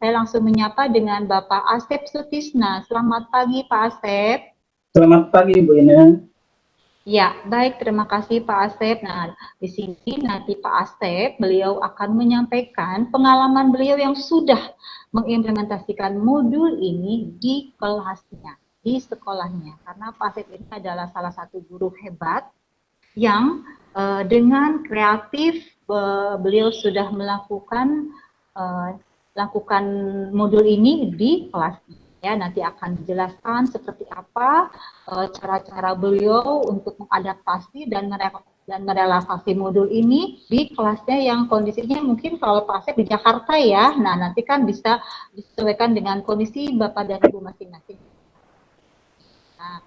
Saya langsung menyapa dengan Bapak Asep Sutisna. Selamat pagi Pak Asep. Selamat pagi Bu Ina. Ya, baik, terima kasih Pak Asep. Nah, di sini nanti Pak Asep, beliau akan menyampaikan pengalaman beliau yang sudah mengimplementasikan modul ini di kelasnya, di sekolahnya. Karena Pak Asep ini adalah salah satu guru hebat yang dengan kreatif beliau sudah melakukan modul ini di kelasnya. Ya, nanti akan dijelaskan seperti apa cara-cara beliau untuk mengadaptasi dan merelaksasi modul ini di kelasnya yang kondisinya mungkin kalau Pak Asep di Jakarta ya. Nah, nanti kan bisa disesuaikan dengan kondisi Bapak dan Ibu masing-masing. Nah,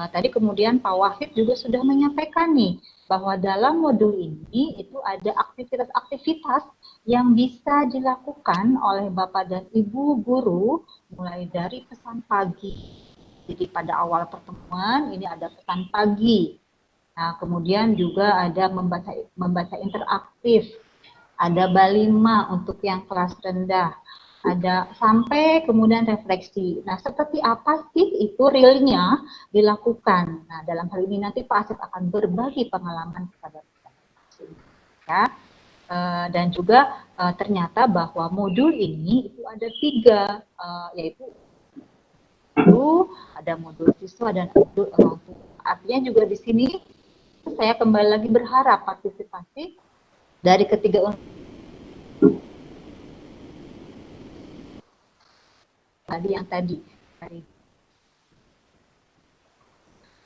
tadi kemudian Pak Wahid juga sudah menyampaikan nih bahwa dalam modul ini itu ada aktivitas-aktivitas yang bisa dilakukan oleh Bapak dan Ibu guru mulai dari pesan pagi. Jadi pada awal pertemuan ini ada pesan pagi. Nah, kemudian juga ada membaca interaktif, ada balima untuk yang kelas rendah, ada sampai kemudian refleksi. Nah, seperti apa sih itu realnya dilakukan? Nah, dalam hal ini nanti Pak Asep akan berbagi pengalaman kepada kita. Ya. Dan juga ternyata bahwa modul ini itu ada 3, yaitu ada modul siswa dan modul orang tua. Artinya juga di sini saya kembali lagi berharap partisipasi dari ketiga tadi.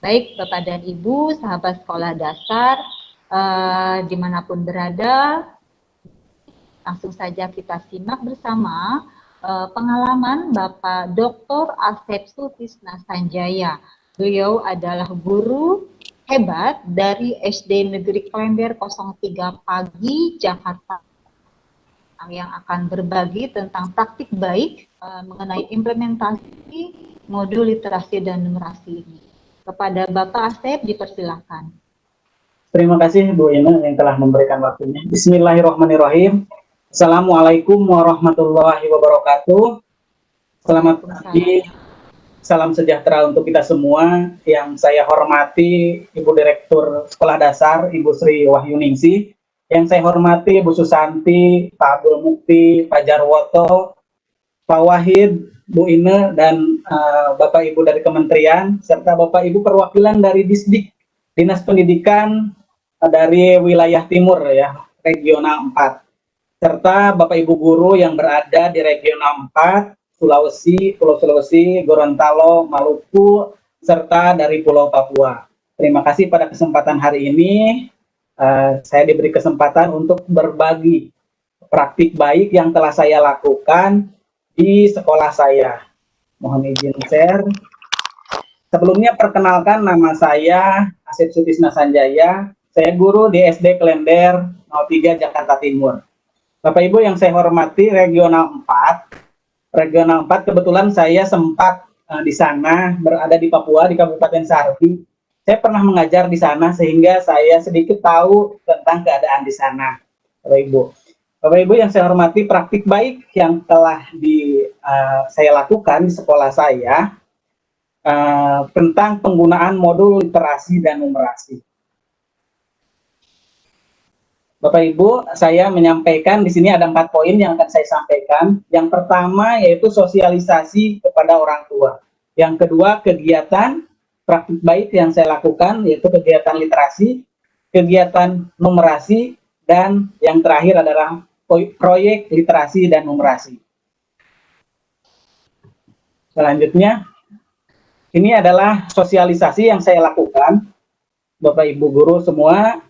Baik Bapak dan Ibu, sahabat sekolah dasar, dimanapun berada, langsung saja kita simak bersama pengalaman Bapak Dr. Asep Sutisna Sanjaya. Beliau adalah guru hebat dari SD Negeri Klender 03 Pagi, Jakarta, yang akan berbagi tentang praktik baik mengenai implementasi modul literasi dan numerasi ini. Kepada Bapak Asep dipersilakan. Terima kasih Bu Ina yang telah memberikan waktunya. Bismillahirrahmanirrahim. Assalamualaikum warahmatullahi wabarakatuh. Selamat pagi, salam sejahtera untuk kita semua. Yang saya hormati Ibu Direktur Sekolah Dasar, Ibu Sri Wahyuningsih. Yang saya hormati Ibu Susanti, Pak Abdul Mukti, Pak Jarwoto, Pak Wahid, Bu Ine, dan Bapak Ibu dari Kementerian, serta Bapak Ibu perwakilan dari Disdik, Dinas Pendidikan dari wilayah Timur ya, Regional 4. Serta Bapak Ibu guru yang berada di Regional 4, Sulawesi, Pulau Sulawesi, Gorontalo, Maluku, serta dari Pulau Papua. Terima kasih pada kesempatan hari ini. Saya diberi kesempatan untuk berbagi praktik baik yang telah saya lakukan di sekolah saya. Mohon izin share. Sebelumnya perkenalkan, nama saya Asep Sutisna Sanjaya. Saya guru di SD Klender 03 Jakarta Timur. Bapak Ibu yang saya hormati, Regional 4. Regional 4 kebetulan saya sempat di sana, berada di Papua, di Kabupaten Sarpi. Saya pernah mengajar di sana sehingga saya sedikit tahu tentang keadaan di sana, Bapak Ibu. Bapak Ibu yang saya hormati, praktik baik yang telah saya lakukan di sekolah saya tentang penggunaan modul literasi dan numerasi. Bapak Ibu, saya menyampaikan di sini ada 4 poin yang akan saya sampaikan. Yang pertama yaitu sosialisasi kepada orang tua. Yang kedua, kegiatan praktik baik yang saya lakukan yaitu kegiatan literasi, kegiatan numerasi, dan yang terakhir adalah proyek literasi dan numerasi. Selanjutnya, ini adalah sosialisasi yang saya lakukan, Bapak Ibu guru semua.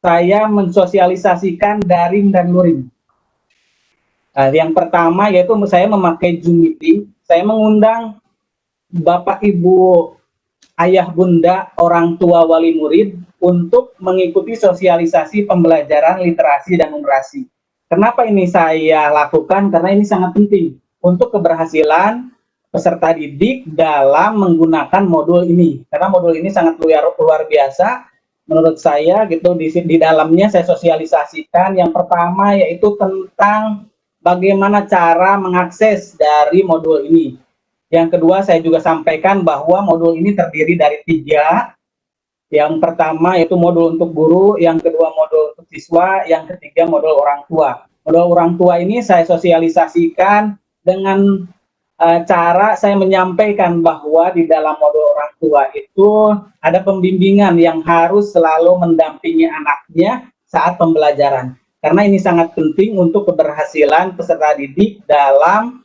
Saya mensosialisasikan daring dan luring. Yang pertama yaitu saya memakai Zoom meeting. Saya mengundang Bapak Ibu, ayah bunda, orang tua, wali murid untuk mengikuti sosialisasi pembelajaran literasi dan numerasi. Kenapa ini saya lakukan? Karena ini sangat penting untuk keberhasilan peserta didik dalam menggunakan modul ini. Karena modul ini sangat luar biasa. Menurut saya gitu, di dalamnya saya sosialisasikan yang pertama yaitu tentang bagaimana cara mengakses dari modul ini. Yang kedua, saya juga sampaikan bahwa modul ini terdiri dari 3. Yang pertama yaitu modul untuk guru, yang kedua modul untuk siswa, yang ketiga modul orang tua. Modul orang tua ini saya sosialisasikan dengan cara saya menyampaikan bahwa di dalam modul orang tua itu ada pembimbingan yang harus selalu mendampingi anaknya saat pembelajaran. Karena ini sangat penting untuk keberhasilan peserta didik dalam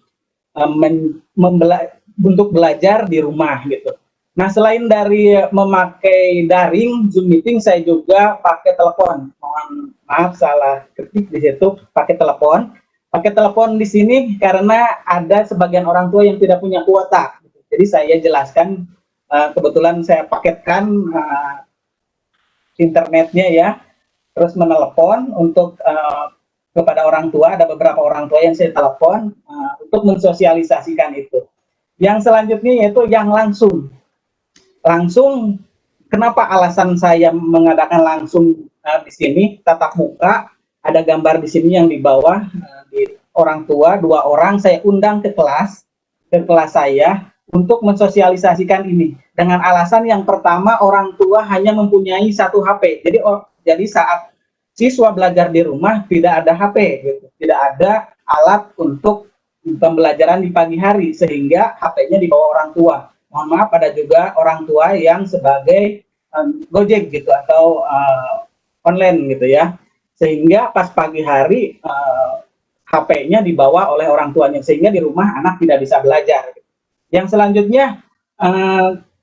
untuk belajar di rumah gitu. Nah, selain dari memakai daring Zoom meeting, saya juga pakai telepon. Mohon maaf salah ketik di situ, pakai telepon. Pakai telepon di sini karena ada sebagian orang tua yang tidak punya kuota. Jadi saya jelaskan, kebetulan saya paketkan internetnya ya, terus menelepon untuk kepada orang tua. Ada beberapa orang tua yang saya telepon untuk mensosialisasikan itu. Yang selanjutnya yaitu yang langsung. Kenapa alasan saya mengadakan langsung di sini tatap muka? Ada gambar di sini yang di bawah, di orang tua 2 orang saya undang ke kelas saya untuk mensosialisasikan ini dengan alasan yang pertama, orang tua hanya mempunyai 1 HP. Jadi saat siswa belajar di rumah tidak ada HP gitu, tidak ada alat untuk pembelajaran di pagi hari sehingga HP-nya dibawa orang tua. Mohon maaf, ada juga orang tua yang sebagai Gojek gitu atau online gitu ya, sehingga pas pagi hari HP-nya dibawa oleh orang tuanya sehingga di rumah anak tidak bisa belajar. Yang selanjutnya,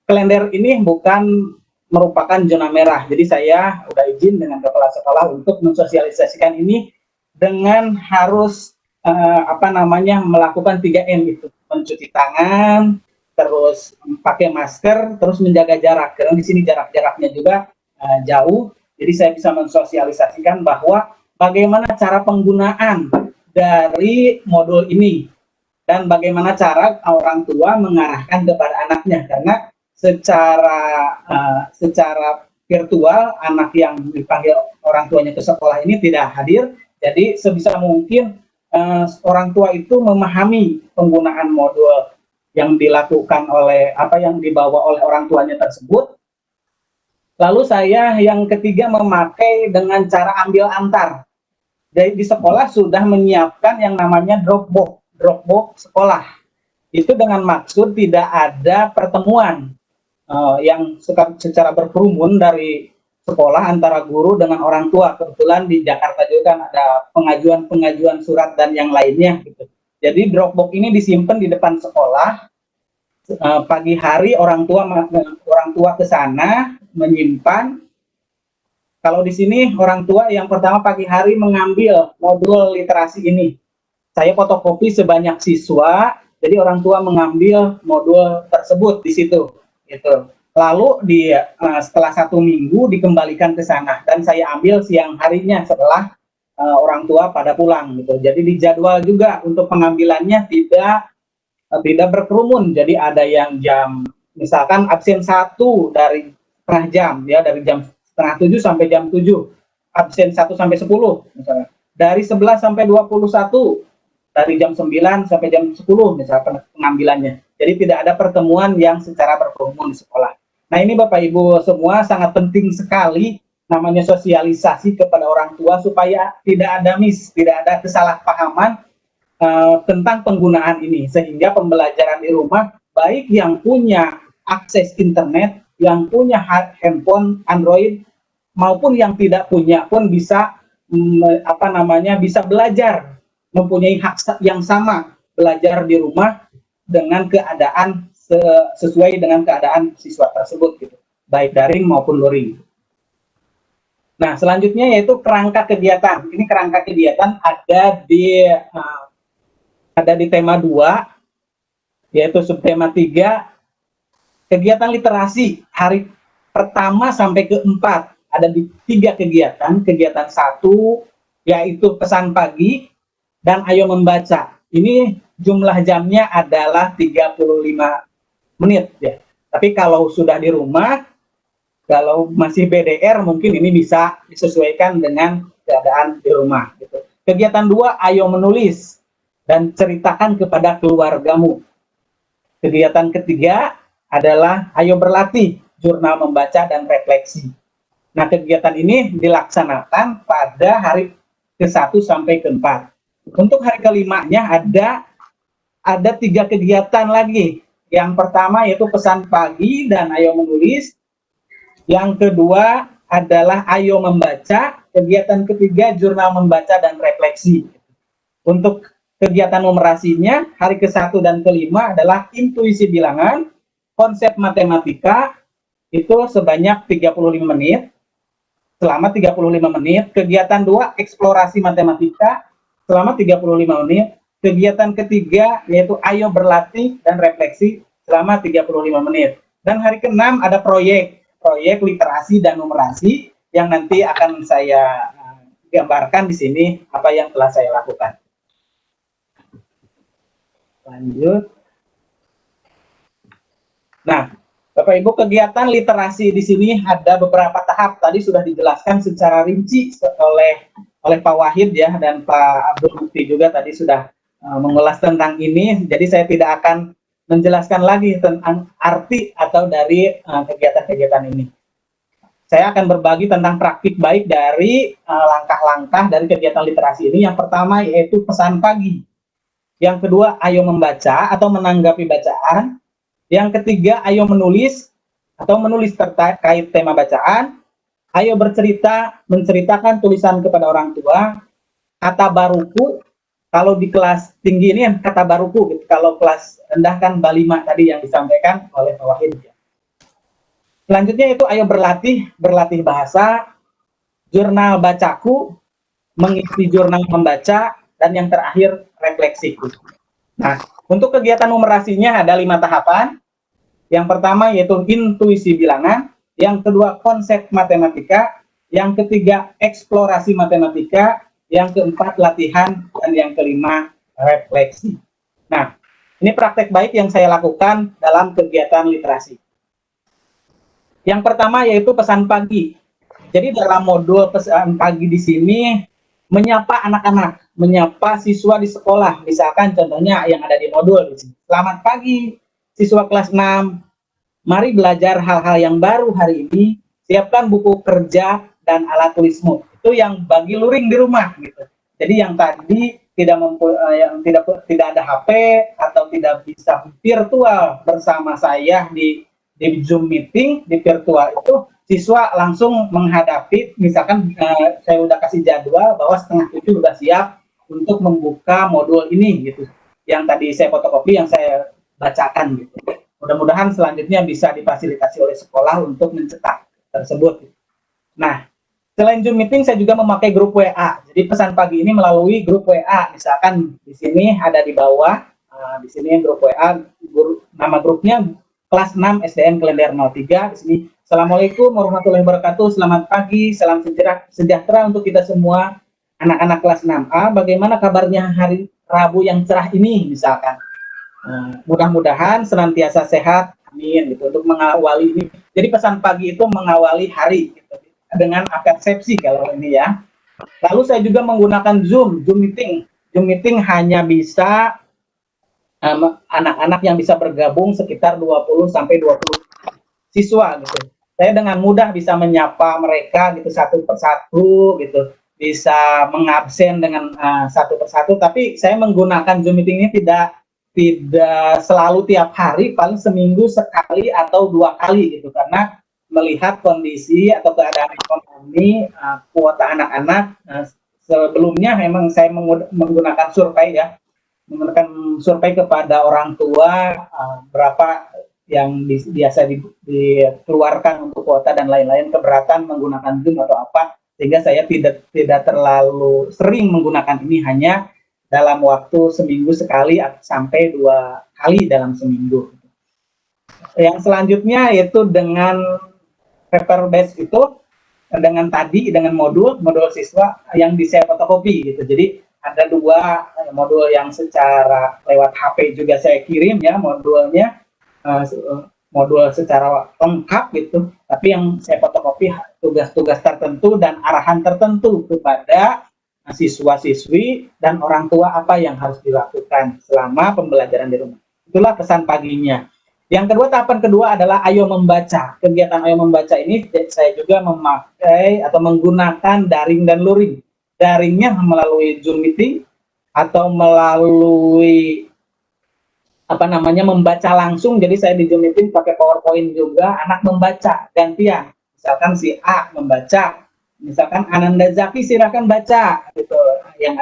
kalender ini bukan merupakan zona merah, jadi saya udah izin dengan kepala sekolah untuk mensosialisasikan ini dengan harus melakukan 3M itu, mencuci tangan, terus pakai masker, terus menjaga jarak. Karena di sini jarak-jaraknya juga jauh, jadi saya bisa mensosialisasikan bahwa bagaimana cara penggunaan dari modul ini dan bagaimana cara orang tua mengarahkan kepada anaknya. Karena secara virtual anak yang dipanggil orang tuanya ke sekolah ini tidak hadir, jadi sebisa mungkin orang tua itu memahami penggunaan modul yang dilakukan oleh yang dibawa oleh orang tuanya tersebut. Lalu saya yang ketiga memakai dengan cara ambil antar. Jadi di sekolah sudah menyiapkan yang namanya Dropbox sekolah. Itu dengan maksud tidak ada pertemuan yang secara berkerumun dari sekolah antara guru dengan orang tua. Kebetulan di Jakarta juga kan ada pengajuan surat dan yang lainnya gitu. Jadi Dropbox ini disimpan di depan sekolah. Pagi hari orang tua ke sana menyimpan. Kalau di sini orang tua yang pertama pagi hari mengambil modul literasi ini. Saya fotokopi sebanyak siswa, jadi orang tua mengambil modul tersebut di situ. Gitu. Lalu setelah 1 minggu dikembalikan ke sana dan saya ambil siang harinya setelah orang tua pada pulang. Gitu. Jadi dijadwal juga untuk pengambilannya tidak berkerumun. Jadi ada yang misalkan absen 1 dari setengah jam ya, dari jam setengah 7 sampai jam 7, absen 1 sampai 10 misalnya, dari 11 sampai 21, dari jam 9 sampai jam 10 misalkan pengambilannya. Jadi tidak ada pertemuan yang secara berkerumun di sekolah. Nah, ini Bapak Ibu semua sangat penting sekali namanya sosialisasi kepada orang tua supaya tidak ada kesalahpahaman tentang penggunaan ini, sehingga pembelajaran di rumah baik yang punya akses internet, yang punya handphone Android maupun yang tidak punya pun bisa bisa belajar, mempunyai hak yang sama belajar di rumah dengan keadaan sesuai dengan keadaan siswa tersebut gitu, baik daring maupun luring. Nah, selanjutnya yaitu kerangka kegiatan. Ini kerangka kegiatan ada di tema 2, yaitu subtema 3, kegiatan literasi hari pertama sampai ke-4. Ada di 3 kegiatan. Kegiatan 1 yaitu pesan pagi dan ayo membaca. Ini jumlah jamnya adalah 35 menit ya. Tapi kalau sudah di rumah, kalau masih BDR mungkin ini bisa disesuaikan dengan keadaan di rumah gitu. Kegiatan 2 ayo menulis. dan ceritakan kepada keluargamu. Kegiatan ketiga adalah ayo berlatih, jurnal membaca dan refleksi. Nah, kegiatan ini dilaksanakan pada hari ke-1 sampai ke-4. Untuk hari kelimanya ada 3 kegiatan lagi. Yang pertama yaitu pesan pagi dan ayo menulis. Yang kedua adalah ayo membaca. Kegiatan ketiga jurnal membaca dan refleksi. Untuk kegiatan numerasinya, hari ke-1 dan ke-5 adalah intuisi bilangan, konsep matematika, itu sebanyak 35 menit, selama 35 menit. Kegiatan 2, eksplorasi matematika, selama 35 menit. Kegiatan ketiga, yaitu ayo berlatih dan refleksi, selama 35 menit. Dan hari ke-6 ada proyek literasi dan numerasi, yang nanti akan saya gambarkan di sini apa yang telah saya lakukan. Lanjut. Nah, Bapak Ibu, kegiatan literasi di sini ada beberapa tahap. Tadi sudah dijelaskan secara rinci oleh Pak Wahid ya, dan Pak Abdul Mukti juga tadi sudah mengulas tentang ini. Jadi saya tidak akan menjelaskan lagi tentang arti atau dari kegiatan-kegiatan ini. Saya akan berbagi tentang praktik baik dari langkah-langkah dari kegiatan literasi ini. Yang pertama yaitu pesan pagi. Yang kedua, ayo membaca atau menanggapi bacaan. Yang ketiga, ayo menulis atau menulis terkait tema bacaan. Ayo bercerita, menceritakan tulisan kepada orang tua. Kata baruku, kalau di kelas tinggi ini kata baruku, gitu. Kalau kelas rendah kan balima tadi yang disampaikan oleh Pak Wahid. Selanjutnya itu ayo berlatih bahasa, jurnal bacaku, mengisi jurnal membaca, dan yang terakhir refleksiku. Nah, untuk kegiatan numerasinya ada 5 tahapan. Yang pertama yaitu intuisi bilangan, yang kedua konsep matematika, yang ketiga eksplorasi matematika, yang keempat latihan, dan yang kelima refleksi. Nah, ini praktek baik yang saya lakukan dalam kegiatan literasi. Yang pertama yaitu pesan pagi. Jadi dalam modul pesan pagi di sini menyapa anak-anak, menyapa siswa di sekolah. Misalkan contohnya yang ada di modul di sini. Selamat pagi siswa kelas 6. Mari belajar hal-hal yang baru hari ini. Siapkan buku kerja dan alat tulismu. Itu yang bagi luring di rumah gitu. Jadi yang tadi tidak ada HP atau tidak bisa virtual bersama saya di Zoom meeting, di virtual itu siswa langsung menghadapi, misalkan saya udah kasih jadwal bahwa 6:30 udah siap untuk membuka modul ini gitu. Yang tadi saya fotokopi, yang saya bacakan gitu. Mudah-mudahan selanjutnya bisa difasilitasi oleh sekolah untuk mencetak tersebut. Nah, selain Zoom meeting saya juga memakai grup WA. Jadi pesan pagi ini melalui grup WA. Misalkan di sini ada di bawah, di sini grup WA, nama grupnya kelas 6 SDN Klender 03. Di sini, Assalamualaikum warahmatullahi wabarakatuh. Selamat pagi, salam sejahtera untuk kita semua anak-anak kelas 6A. Bagaimana kabarnya hari Rabu yang cerah ini, misalkan. Mudah-mudahan senantiasa sehat, amin. Gitu, untuk mengawali ini. Jadi pesan pagi itu mengawali hari gitu, dengan persepsi kalau ini ya. Lalu saya juga menggunakan Zoom meeting. Zoom meeting hanya bisa anak-anak yang bisa bergabung sekitar 20 sampai 20 siswa gitu. Saya dengan mudah bisa menyapa mereka gitu satu persatu gitu, bisa mengabsen dengan satu persatu. Tapi saya menggunakan Zoom meeting ini tidak selalu tiap hari, paling seminggu sekali atau 2 kali gitu, karena melihat kondisi atau keadaan ekonomi, kuota anak-anak. Sebelumnya memang saya menggunakan survei ya, menggunakan survei kepada orang tua, berapa yang biasa dikeluarkan untuk kuota dan lain-lain, keberatan menggunakan Zoom atau apa, sehingga saya tidak terlalu sering menggunakan ini, hanya dalam waktu seminggu sekali sampai 2 kali dalam seminggu. Yang selanjutnya yaitu dengan paper base itu, dengan modul siswa yang di saya fotokopi gitu. Jadi ada 2 modul yang secara lewat HP juga saya kirim ya modulnya, modul secara lengkap gitu, tapi yang saya fotokopi tugas-tugas tertentu dan arahan tertentu kepada siswa-siswi dan orang tua apa yang harus dilakukan selama pembelajaran di rumah. Itulah pesan paginya. Yang kedua, tahapan kedua adalah ayo membaca. Kegiatan ayo membaca ini saya juga memakai atau menggunakan daring dan luring. Daringnya melalui Zoom meeting atau melalui membaca langsung. Jadi saya di Zoom meeting pakai PowerPoint juga, anak membaca gantian. Misalkan si A membaca, misalkan Ananda Zaki silakan baca gitu yang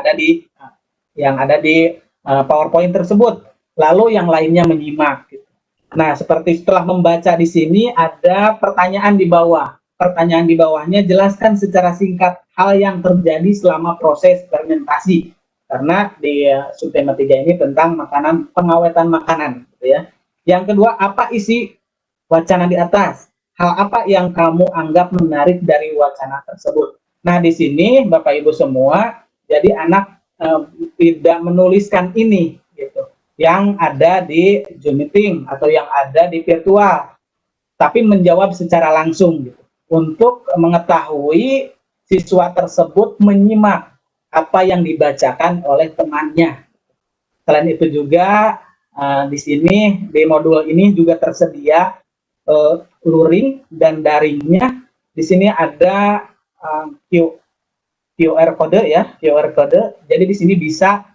ada di PowerPoint tersebut. Lalu yang lainnya menyimak gitu. Nah, seperti setelah membaca di sini ada pertanyaan di bawah. Pertanyaan di bawahnya, jelaskan secara singkat hal yang terjadi selama proses fermentasi. Karena di subtema 3 ini tentang makanan, pengawetan makanan gitu ya. Yang kedua, apa isi wacana di atas? Hal apa yang kamu anggap menarik dari wacana tersebut? Nah, di sini Bapak Ibu semua, jadi anak tidak menuliskan ini gitu, yang ada di Zoom meeting atau yang ada di virtual, tapi menjawab secara langsung gitu, untuk mengetahui siswa tersebut menyimak apa yang dibacakan oleh temannya. Selain itu juga di sini di modul ini juga tersedia luring dan daringnya. Di sini ada QR code ya, QR code. Jadi di sini bisa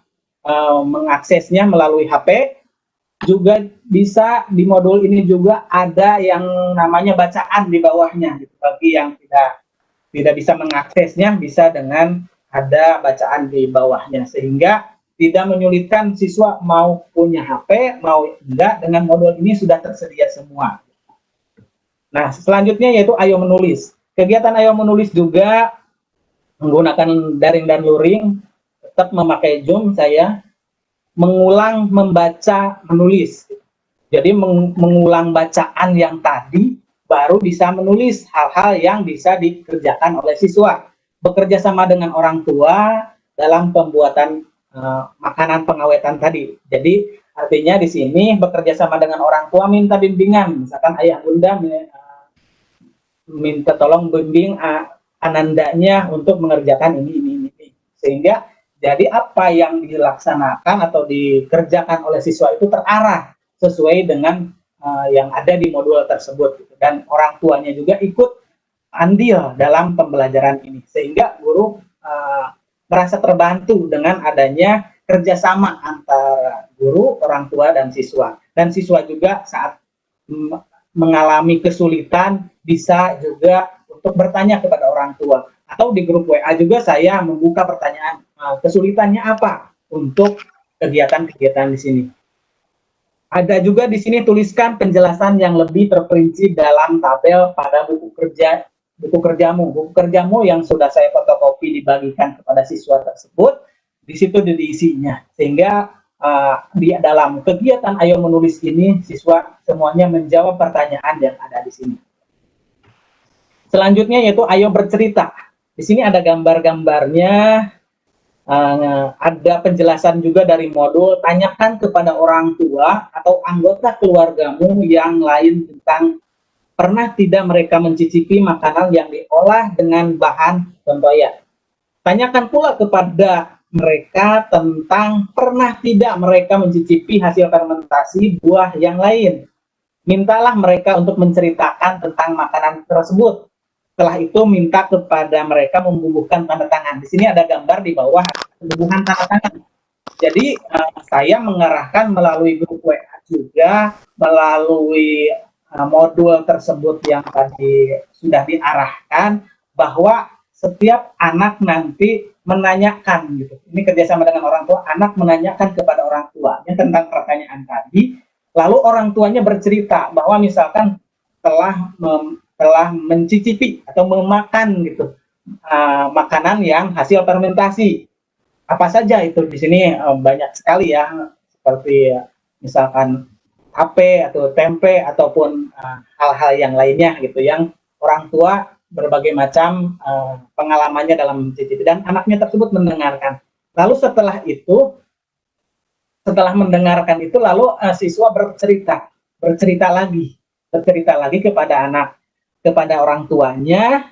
mengaksesnya melalui HP. Juga bisa di modul ini juga ada yang namanya bacaan di bawahnya. Gitu. Bagi yang tidak bisa mengaksesnya, bisa dengan ada bacaan di bawahnya, sehingga tidak menyulitkan siswa mau punya HP, mau enggak, dengan modul ini sudah tersedia semua. Nah, selanjutnya yaitu ayo menulis. Kegiatan ayo menulis juga menggunakan daring dan luring, tetap memakai Zoom saya, mengulang membaca menulis. Jadi mengulang bacaan yang tadi baru bisa menulis hal-hal yang bisa dikerjakan oleh siswa. Bekerja sama dengan orang tua dalam pembuatan makanan pengawetan tadi. Jadi artinya di sini bekerja sama dengan orang tua, minta bimbingan. Misalkan ayah bunda minta tolong bimbing anandanya untuk mengerjakan ini. Sehingga jadi apa yang dilaksanakan atau dikerjakan oleh siswa itu terarah sesuai dengan yang ada di modul tersebut. Gitu. Dan orang tuanya juga ikut andil dalam pembelajaran ini. Sehingga guru merasa terbantu dengan adanya kerjasama antara guru, orang tua, dan siswa. Dan siswa juga saat mengalami kesulitan bisa juga untuk bertanya kepada orang tua. Atau di grup WA juga saya membuka pertanyaan, kesulitannya apa untuk kegiatan-kegiatan di sini. Ada juga di sini tuliskan penjelasan yang lebih terperinci dalam tabel pada buku kerjamu. Buku kerjamu yang sudah saya fotokopi dibagikan kepada siswa tersebut, di situ diisinya. Sehingga di dalam kegiatan ayo menulis ini, siswa semuanya menjawab pertanyaan yang ada di sini. Selanjutnya yaitu ayo bercerita. Di sini ada gambar-gambarnya, ada penjelasan juga dari modul, tanyakan kepada orang tua atau anggota keluargamu yang lain tentang pernah tidak mereka mencicipi makanan yang diolah dengan bahan contohnya. Tanyakan pula kepada mereka tentang pernah tidak mereka mencicipi hasil fermentasi buah yang lain. Mintalah mereka untuk menceritakan tentang makanan tersebut. Setelah itu minta kepada mereka membubuhkan tanda tangan. Di sini ada gambar di bawah pembubuhan tanda tangan. Jadi saya mengarahkan melalui grup WA juga, melalui modul tersebut yang tadi sudah diarahkan, bahwa setiap anak nanti menanyakan gitu. Ini kerjasama dengan orang tua, anak menanyakan kepada orang tuanya tentang pertanyaan tadi, lalu orang tuanya bercerita bahwa misalkan telah mencicipi atau memakan gitu makanan yang hasil fermentasi. Apa saja itu di sini banyak sekali ya, seperti misalkan tape atau tempe ataupun hal-hal yang lainnya gitu, yang orang tua berbagai macam pengalamannya dalam mencicipi dan anaknya tersebut mendengarkan. Lalu setelah mendengarkan itu lalu siswa bercerita lagi kepada orang tuanya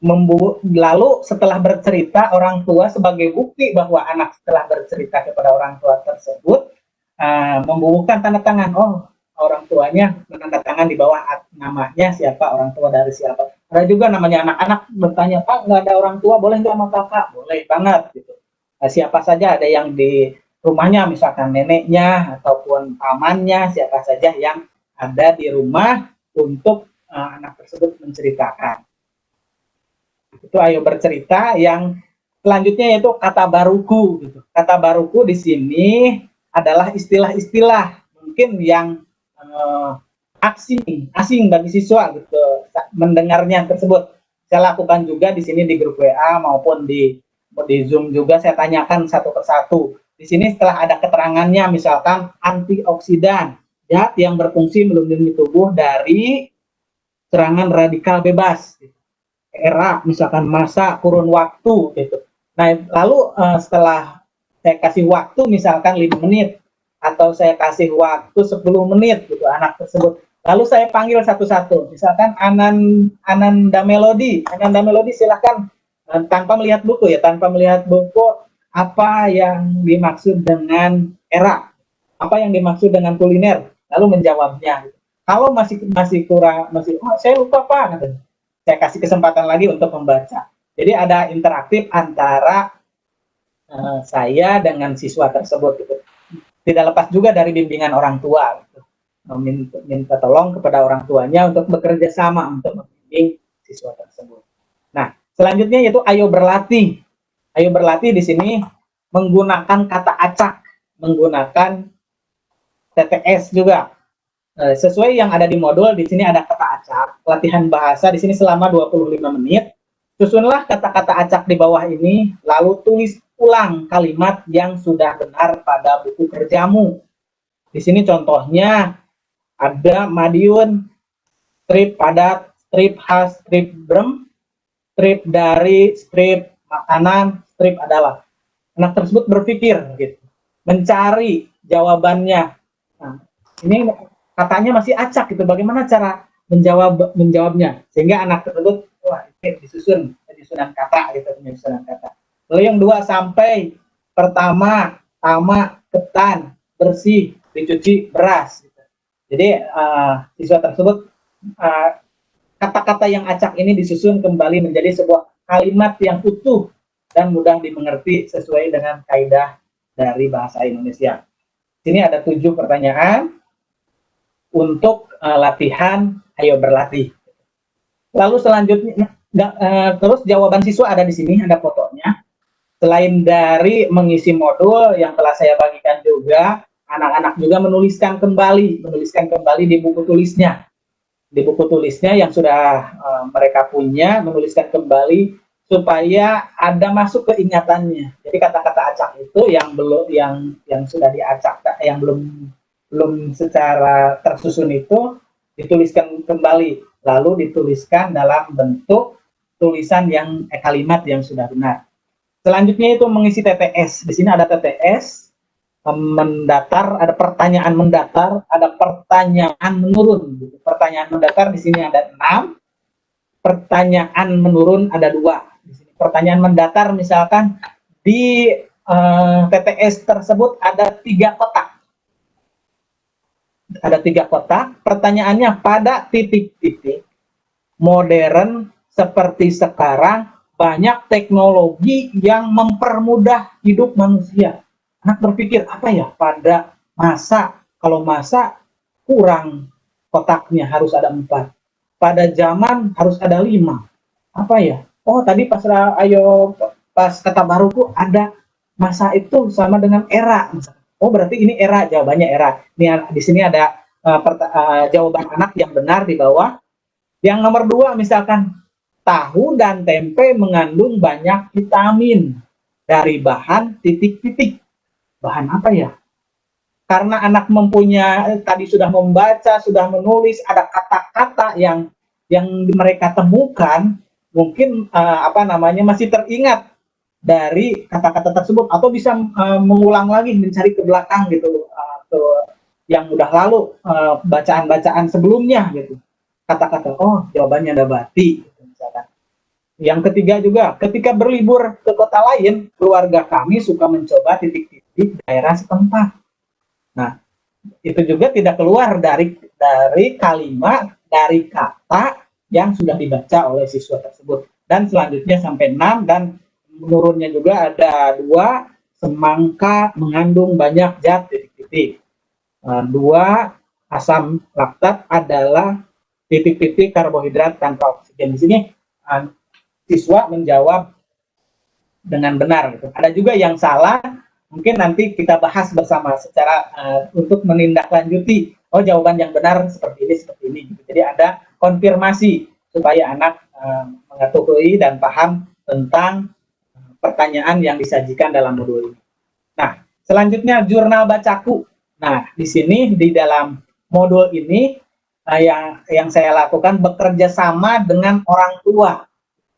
Lalu setelah bercerita, orang tua sebagai bukti bahwa anak setelah bercerita kepada orang tua tersebut membubuhkan tanda tangan. Oh, orang tuanya menandatangan di bawah namanya siapa, orang tua dari siapa. Ada juga namanya anak-anak bertanya, Pak, nggak ada orang tua, boleh nggak sama kakak? Boleh banget gitu. Nah, siapa saja, ada yang di rumahnya, misalkan neneknya ataupun pamannya, siapa saja yang ada di rumah untuk anak tersebut menceritakan. Itu ayo bercerita. Yang selanjutnya yaitu kata baruku gitu. Kata baruku di sini adalah istilah-istilah mungkin yang asing bagi siswa gitu mendengarnya tersebut. Saya lakukan juga di sini di grup WA maupun di Zoom juga, saya tanyakan satu persatu. Di sini setelah ada keterangannya, misalkan antioksidan, zat yang berfungsi melindungi tubuh dari serangan radikal bebas. Era misalkan masa kurun waktu gitu. Nah, lalu setelah saya kasih waktu misalkan 5 menit atau saya kasih waktu 10 menit gitu anak tersebut. Lalu saya panggil satu-satu. Misalkan Ananda Melody. Ananda Melody silahkan tanpa melihat buku ya, tanpa melihat buku, apa yang dimaksud dengan era? Apa yang dimaksud dengan kuliner? Lalu menjawabnya. Kalau masih kurang, oh, saya lupa Pak, katanya, saya kasih kesempatan lagi untuk membaca. Jadi ada interaktif antara saya dengan siswa tersebut. Gitu. Tidak lepas juga dari bimbingan orang tua. Gitu. Minta tolong kepada orang tuanya untuk bekerja sama untuk membimbing siswa tersebut. Nah, selanjutnya yaitu ayo berlatih. Ayo berlatih di sini menggunakan kata acak, menggunakan TTS juga. Sesuai yang ada di modul, di sini ada kata acak, latihan bahasa di sini selama 25 menit. Susunlah kata-kata acak di bawah ini, lalu tulis ulang kalimat yang sudah benar pada buku kerjamu. Di sini contohnya ada Madiun, strip padat, strip khas, strip brem, strip dari, strip makanan, strip adalah. Anak tersebut berpikir, gitu, mencari jawabannya. Nah, ini katanya masih acak gitu, bagaimana cara menjawabnya sehingga anak tersebut wah ini penyusunan kata gitu, penyusunan kata. Lalu yang 2 sampai pertama, tama, ketan, bersih, dicuci, beras gitu. Jadi siswa tersebut kata-kata yang acak ini disusun kembali menjadi sebuah kalimat yang utuh dan mudah dimengerti sesuai dengan kaidah dari bahasa Indonesia. Sini ada 7 pertanyaan untuk latihan ayo berlatih. Lalu selanjutnya terus jawaban siswa ada di sini, ada fotonya. Selain dari mengisi modul yang telah saya bagikan juga, anak-anak juga menuliskan kembali di buku tulisnya. Di buku tulisnya yang sudah mereka punya, menuliskan kembali supaya ada masuk ke ingatannya. Jadi kata-kata acak itu yang belum yang sudah diacak, yang belum secara tersusun itu dituliskan kembali, lalu dituliskan dalam bentuk tulisan yang kalimat yang sudah benar. Selanjutnya itu mengisi TTS. Di sini ada TTS mendatar, ada pertanyaan mendatar, ada pertanyaan menurun. Pertanyaan mendatar di sini ada 6, pertanyaan menurun ada 2. Di sini pertanyaan mendatar misalkan di TTS tersebut ada 3 kotak. Ada 3 kotak, pertanyaannya pada titik-titik modern seperti sekarang banyak teknologi yang mempermudah hidup manusia. Anak berpikir apa ya pada masa, kalau masa kurang kotaknya harus ada 4, pada zaman harus ada 5. Apa ya? Oh tadi pas kata baruku ada masa itu sama dengan era. Oh berarti ini era, jawabannya era. Ini di sini ada jawaban anak yang benar di bawah. Yang nomor 2 misalkan tahu dan tempe mengandung banyak vitamin dari bahan titik-titik. Bahan apa ya? Karena anak tadi sudah membaca, sudah menulis, ada kata-kata yang mereka temukan, mungkin masih teringat dari kata-kata tersebut atau bisa mengulang lagi, mencari ke belakang gitu, yang udah lalu bacaan-bacaan sebelumnya gitu. Kata-kata, oh jawabannya nabati gitu, misalkan. Yang ketiga juga, ketika berlibur ke kota lain, keluarga kami suka mencoba titik-titik daerah setempat. Nah, itu juga tidak keluar dari kalimat, dari kata yang sudah dibaca oleh siswa tersebut. Dan selanjutnya sampai 6, dan menurunnya juga ada 2, semangka mengandung banyak zat titik-titik. 2, asam laktat adalah titik-titik karbohidrat tanpa oksigen. Di sini siswa menjawab dengan benar. Gitu. Ada juga yang salah, mungkin nanti kita bahas bersama secara untuk menindaklanjuti. Oh, jawaban yang benar seperti ini. Gitu. Jadi ada konfirmasi supaya anak mengetahui dan paham tentang pertanyaan yang disajikan dalam modul ini. Nah, selanjutnya jurnal bacaku. Nah, di sini di dalam modul ini yang saya lakukan bekerja sama dengan orang tua.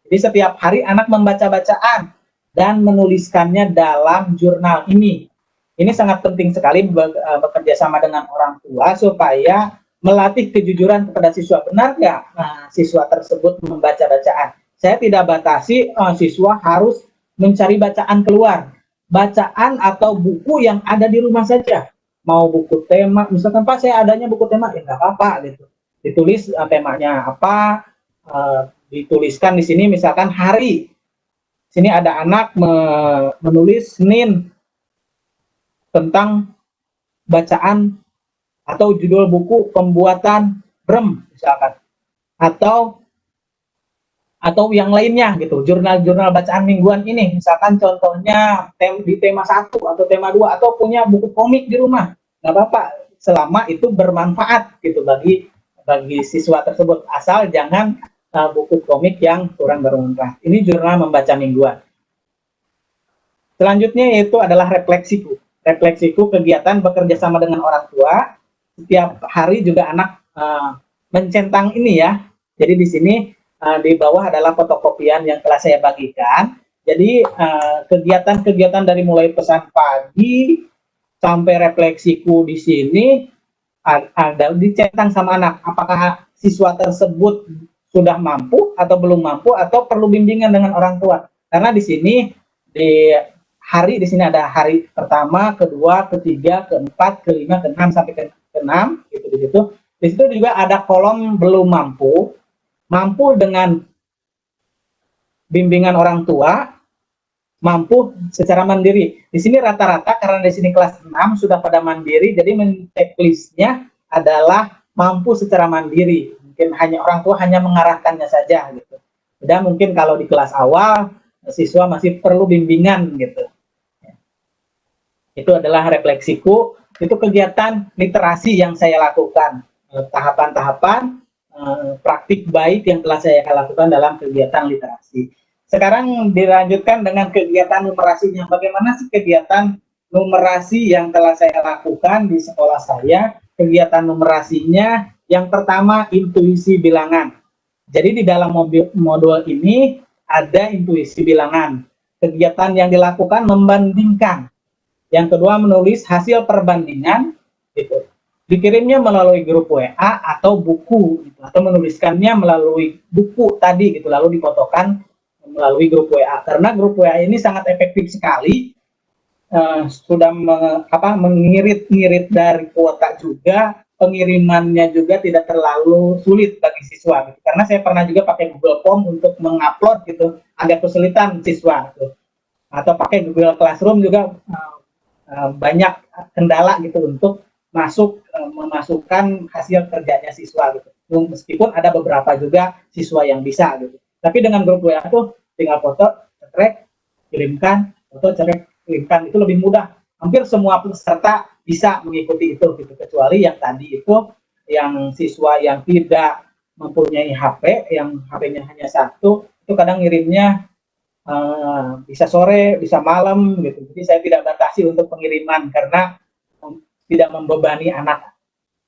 Jadi setiap hari anak membaca bacaan dan menuliskannya dalam jurnal ini. Ini sangat penting sekali bekerja sama dengan orang tua supaya melatih kejujuran kepada siswa. Benar nggak siswa tersebut membaca bacaan? Saya tidak batasi siswa harus mencari bacaan keluar. Bacaan atau buku yang ada di rumah saja. Mau buku tema, misalkan Pak saya adanya buku tema, ya nggak apa-apa gitu. Ditulis temanya apa, dituliskan di sini misalkan hari. Sini ada anak menulis Senin tentang bacaan atau judul buku pembuatan brem misalkan. Atau yang lainnya gitu, jurnal-jurnal bacaan mingguan ini, misalkan contohnya di tema 1 atau tema 2 atau punya buku komik di rumah. Nggak apa-apa selama itu bermanfaat gitu bagi siswa tersebut, asal jangan buku komik yang kurang bermanfaat. Ini jurnal membaca mingguan. Selanjutnya yaitu adalah refleksiku. Refleksiku kegiatan bekerja sama dengan orang tua. Setiap hari juga anak mencentang ini ya. Jadi di sini di bawah adalah fotokopian yang telah saya bagikan. Jadi kegiatan-kegiatan dari mulai pesan pagi sampai refleksiku di sini ada dicentang sama anak. Apakah siswa tersebut sudah mampu atau belum mampu atau perlu bimbingan dengan orang tua? Karena di sini di sini ada hari pertama, kedua, ketiga, keempat, kelima, keenam sampai keenam gitu. Di situ juga ada kolom belum mampu, mampu dengan bimbingan orang tua, mampu secara mandiri. Di sini rata-rata karena di sini kelas 6 sudah pada mandiri, jadi checklistnya adalah mampu secara mandiri. Mungkin hanya orang tua hanya mengarahkannya saja gitu. Dan mungkin kalau di kelas awal siswa masih perlu bimbingan gitu. Itu adalah refleksiku, itu kegiatan literasi yang saya lakukan, tahapan-tahapan praktik baik yang telah saya lakukan dalam kegiatan literasi. Sekarang dilanjutkan dengan kegiatan numerasinya. Bagaimana sih kegiatan numerasi yang telah saya lakukan di sekolah saya? Kegiatan numerasinya yang pertama intuisi bilangan. Jadi di dalam modul ini ada intuisi bilangan. Kegiatan yang dilakukan membandingkan. Yang kedua menulis hasil perbandingan gitu. Dikirimnya melalui grup WA atau buku gitu, atau menuliskannya melalui buku tadi gitu, lalu difotokan melalui grup WA. Karena grup WA ini sangat efektif sekali, sudah mengirit-ngirit dari kuota juga, pengirimannya juga tidak terlalu sulit bagi siswa gitu. Karena saya pernah juga pakai Google Form untuk mengupload gitu, agak kesulitan siswa gitu. Atau pakai Google Classroom juga banyak kendala gitu untuk memasukkan hasil kerjanya siswa gitu. Meskipun ada beberapa juga siswa yang bisa gitu. Tapi dengan grup WA tuh tinggal foto, cekrek, kirimkan, foto, cekrek, kirimkan, itu lebih mudah. Hampir semua peserta bisa mengikuti itu gitu. Kecuali yang tadi itu yang siswa yang tidak mempunyai HP, yang HP-nya hanya satu, itu kadang ngirimnya bisa sore, bisa malam gitu. Jadi saya tidak batasi untuk pengiriman karena tidak membebani anak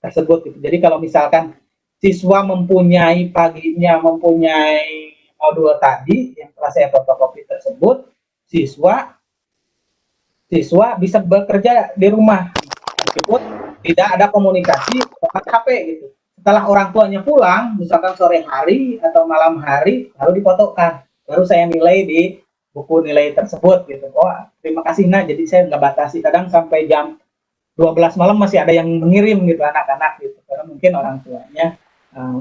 tersebut gitu. Jadi kalau misalkan siswa mempunyai modul tadi yang telah saya fotokopi tersebut, siswa bisa bekerja di rumah meskipun tidak ada komunikasi lewat HP gitu. Setelah orang tuanya pulang, misalkan sore hari atau malam hari, lalu difotokan. baru saya nilai di buku nilai tersebut gitu. Oh, terima kasih nak, jadi saya nggak batasi, kadang sampai jam 12 malam masih ada yang mengirim gitu anak-anak gitu, karena mungkin orang tuanya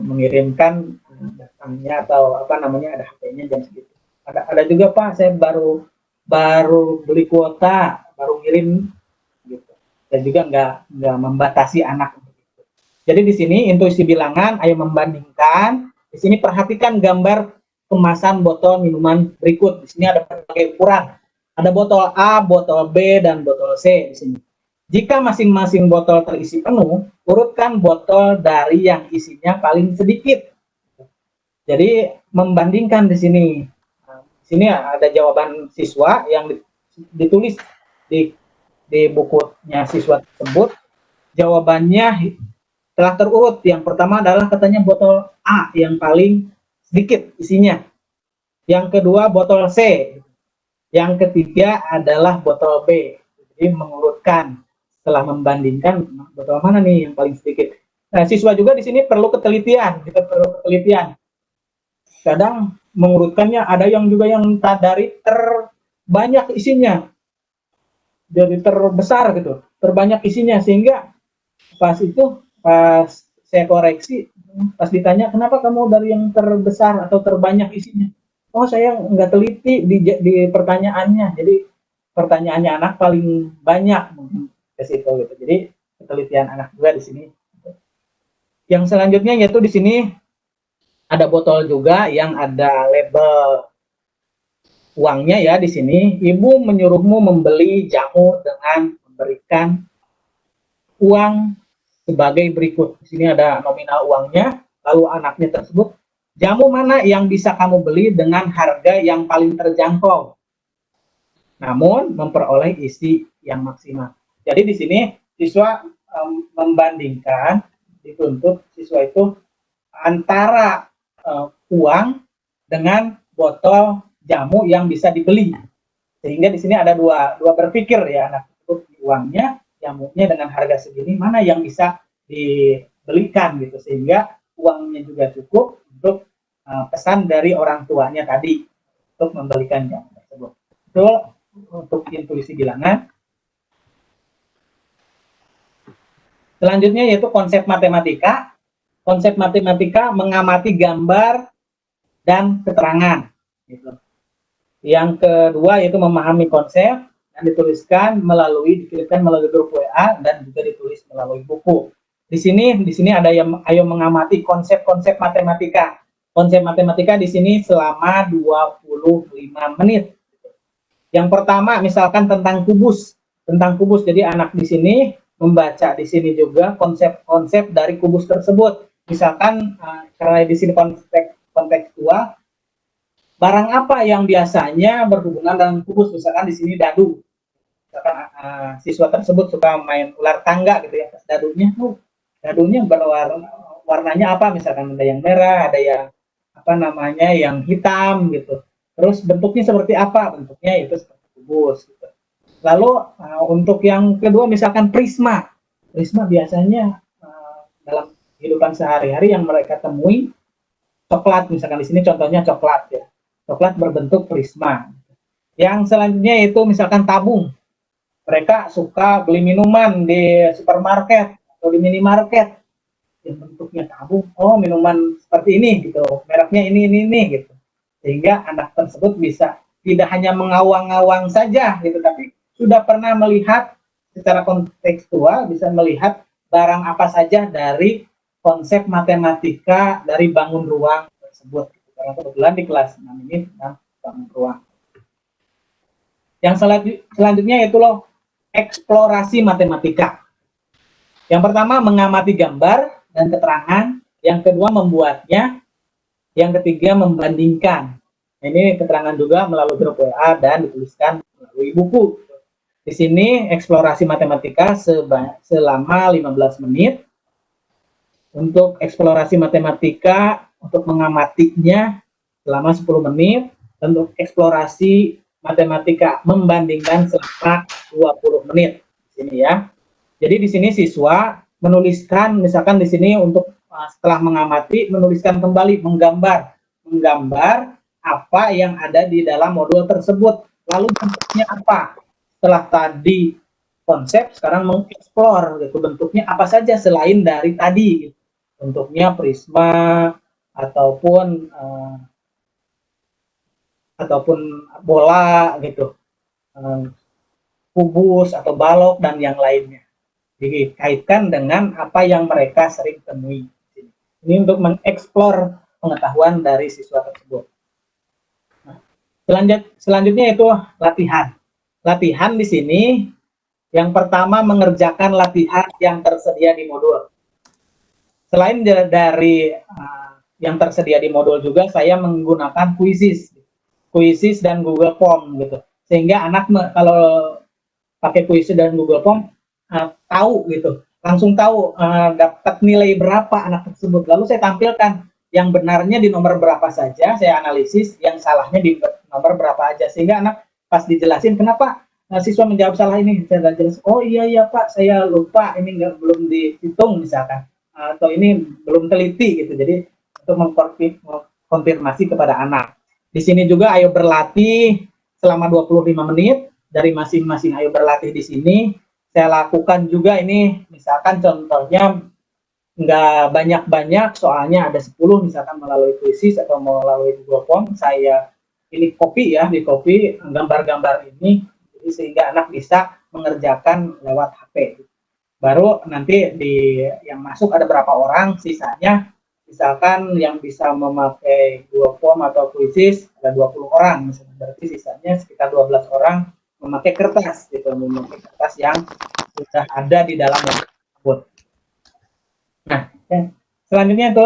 mengirimkan datangnya atau apa namanya ada HP-nya jam segitu. Ada juga Pak, saya baru beli kuota, baru ngirim gitu. Dan juga nggak membatasi anak. Jadi di sini intuisi bilangan, ayo membandingkan. Di sini perhatikan gambar kemasan botol minuman berikut. Di sini ada berbagai ukuran. Ada botol A, botol B, dan botol C di sini. Jika masing-masing botol terisi penuh, urutkan botol dari yang isinya paling sedikit. Jadi membandingkan di sini. Di sini ada jawaban siswa yang ditulis di bukunya siswa tersebut. Jawabannya telah terurut. Yang pertama adalah katanya botol A yang paling sedikit isinya. Yang kedua botol C. Yang ketiga adalah botol B. Jadi mengurutkan setelah membandingkan botol mana nih yang paling sedikit. Nah, siswa juga di sini perlu ketelitian. Kita perlu ketelitian. Kadang mengurutkannya ada yang juga yang dari terbanyak isinya. Jadi terbesar gitu, terbanyak isinya, sehingga pas saya koreksi, pas ditanya kenapa kamu dari yang terbesar atau terbanyak isinya, oh saya nggak teliti di pertanyaannya, jadi pertanyaannya anak paling banyak ke situ gitu. Jadi ketelitian anak juga di sini. Yang selanjutnya yaitu di sini ada botol juga yang ada label uangnya ya. Di sini ibu menyuruhmu membeli jamu dengan memberikan uang sebagai berikut. Di sini ada nominal uangnya, lalu anaknya tersebut, jamu mana yang bisa kamu beli dengan harga yang paling terjangkau, namun memperoleh isi yang maksimal. Jadi di sini siswa membandingkan, dituntut siswa itu antara uang dengan botol jamu yang bisa dibeli. Sehingga di sini ada dua berpikir ya, anak tersebut, uangnya, jamunya dengan harga segini, mana yang bisa dibelikan gitu, sehingga uangnya juga cukup untuk pesan dari orang tuanya tadi untuk membelikan jamu tersebut. Itu untuk intuisi bilangan. Selanjutnya yaitu konsep matematika. Konsep matematika mengamati gambar dan keterangan. Gitu. Yang kedua yaitu memahami konsep, dan dikirimkan melalui grup WA dan juga ditulis melalui buku. Di sini ada yang ayo mengamati konsep-konsep matematika. Konsep matematika di sini selama 25 menit. Yang pertama misalkan tentang kubus. Jadi anak di sini membaca di sini juga konsep-konsep dari kubus tersebut. Misalkan karena di sini kontekstual, barang apa yang biasanya berhubungan dengan kubus, misalkan di sini dadu. Misalkan siswa tersebut suka main ular tangga gitu ya, dadunya warnanya apa, misalkan ada yang merah, ada yang apa namanya yang hitam gitu. Terus bentuknya seperti apa? Bentuknya itu seperti kubus gitu. Lalu untuk yang kedua misalkan prisma. Prisma biasanya dalam kehidupan sehari-hari yang mereka temui coklat, misalkan di sini contohnya coklat ya. Coklat berbentuk prisma. Yang selanjutnya itu misalkan tabung. Mereka suka beli minuman di supermarket atau di minimarket yang bentuknya tabung. Oh, minuman seperti ini gitu. Mereknya ini gitu. Sehingga anak tersebut bisa tidak hanya mengawang-awang saja gitu, tapi sudah pernah melihat secara kontekstual, bisa melihat barang apa saja dari konsep matematika dari bangun ruang tersebut. Karena kebetulan di kelas 6 ini tentang bangun ruang. Yang selanjutnya yaitu eksplorasi matematika. Yang pertama mengamati gambar dan keterangan, yang kedua membuatnya, yang ketiga membandingkan. Ini keterangan juga melalui grup WA dan dituliskan melalui buku. Di sini eksplorasi matematika selama 15 menit. Untuk eksplorasi matematika, untuk mengamatinya selama 10 menit. Untuk eksplorasi matematika membandingkan selama 20 menit. Di sini ya. Jadi di sini siswa menuliskan, misalkan di sini untuk setelah mengamati, menuliskan kembali, menggambar apa yang ada di dalam modul tersebut. Lalu bentuknya apa? Setelah tadi konsep, sekarang mengeksplor gitu, bentuknya apa saja selain dari tadi gitu. Bentuknya prisma ataupun ataupun bola gitu, kubus atau balok dan yang lainnya. Dikaitkan dengan apa yang mereka sering temui. Ini untuk mengeksplor pengetahuan dari siswa tersebut. Nah, selanjutnya itu latihan. Latihan di sini yang pertama mengerjakan latihan yang tersedia di modul. Selain dari yang tersedia di modul juga, saya menggunakan Quizzes dan Google Form gitu. Sehingga anak kalau pakai Quizzes dan Google Form tahu gitu, langsung tahu dapat nilai berapa anak tersebut. Lalu saya tampilkan yang benarnya di nomor berapa saja, saya analisis, yang salahnya di nomor berapa aja, sehingga anak pas dijelasin kenapa siswa menjawab salah ini, saya jelas, oh iya Pak, saya lupa, ini belum dihitung misalkan, atau ini belum teliti gitu. Jadi untuk mengkonfirmasi kepada anak. Di sini juga ayo berlatih selama 25 menit, dari masing-masing ayo berlatih di sini. Saya lakukan juga ini, misalkan contohnya nggak banyak-banyak, soalnya ada 10 misalkan melalui Quizzes atau melalui Google Form, saya pilih copy ya, di copy gambar-gambar ini, jadi sehingga anak bisa mengerjakan lewat HP. Baru nanti yang masuk ada berapa orang, sisanya misalkan yang bisa memakai Google Form atau Quizzes ada 20 orang, misalnya, berarti sisanya sekitar 12 orang memakai kertas gitu, memakai kertas yang sudah ada di dalam tersebut. Nah, selanjutnya itu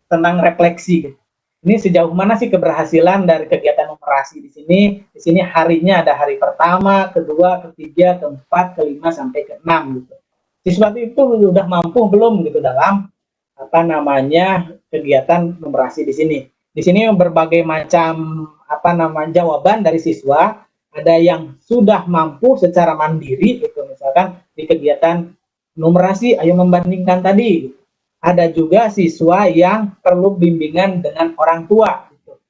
tentang refleksi. Ini sejauh mana sih keberhasilan dari kegiatan numerasi di sini? Di sini harinya ada hari pertama, kedua, ketiga, keempat, kelima sampai keenam gitu. Siswa itu sudah mampu belum gitu dalam apa namanya kegiatan numerasi di sini. Di sini berbagai macam jawaban dari siswa. Ada yang sudah mampu secara mandiri gitu, misalkan di kegiatan numerasi ayo membandingkan tadi. Ada juga siswa yang perlu bimbingan dengan orang tua gitu.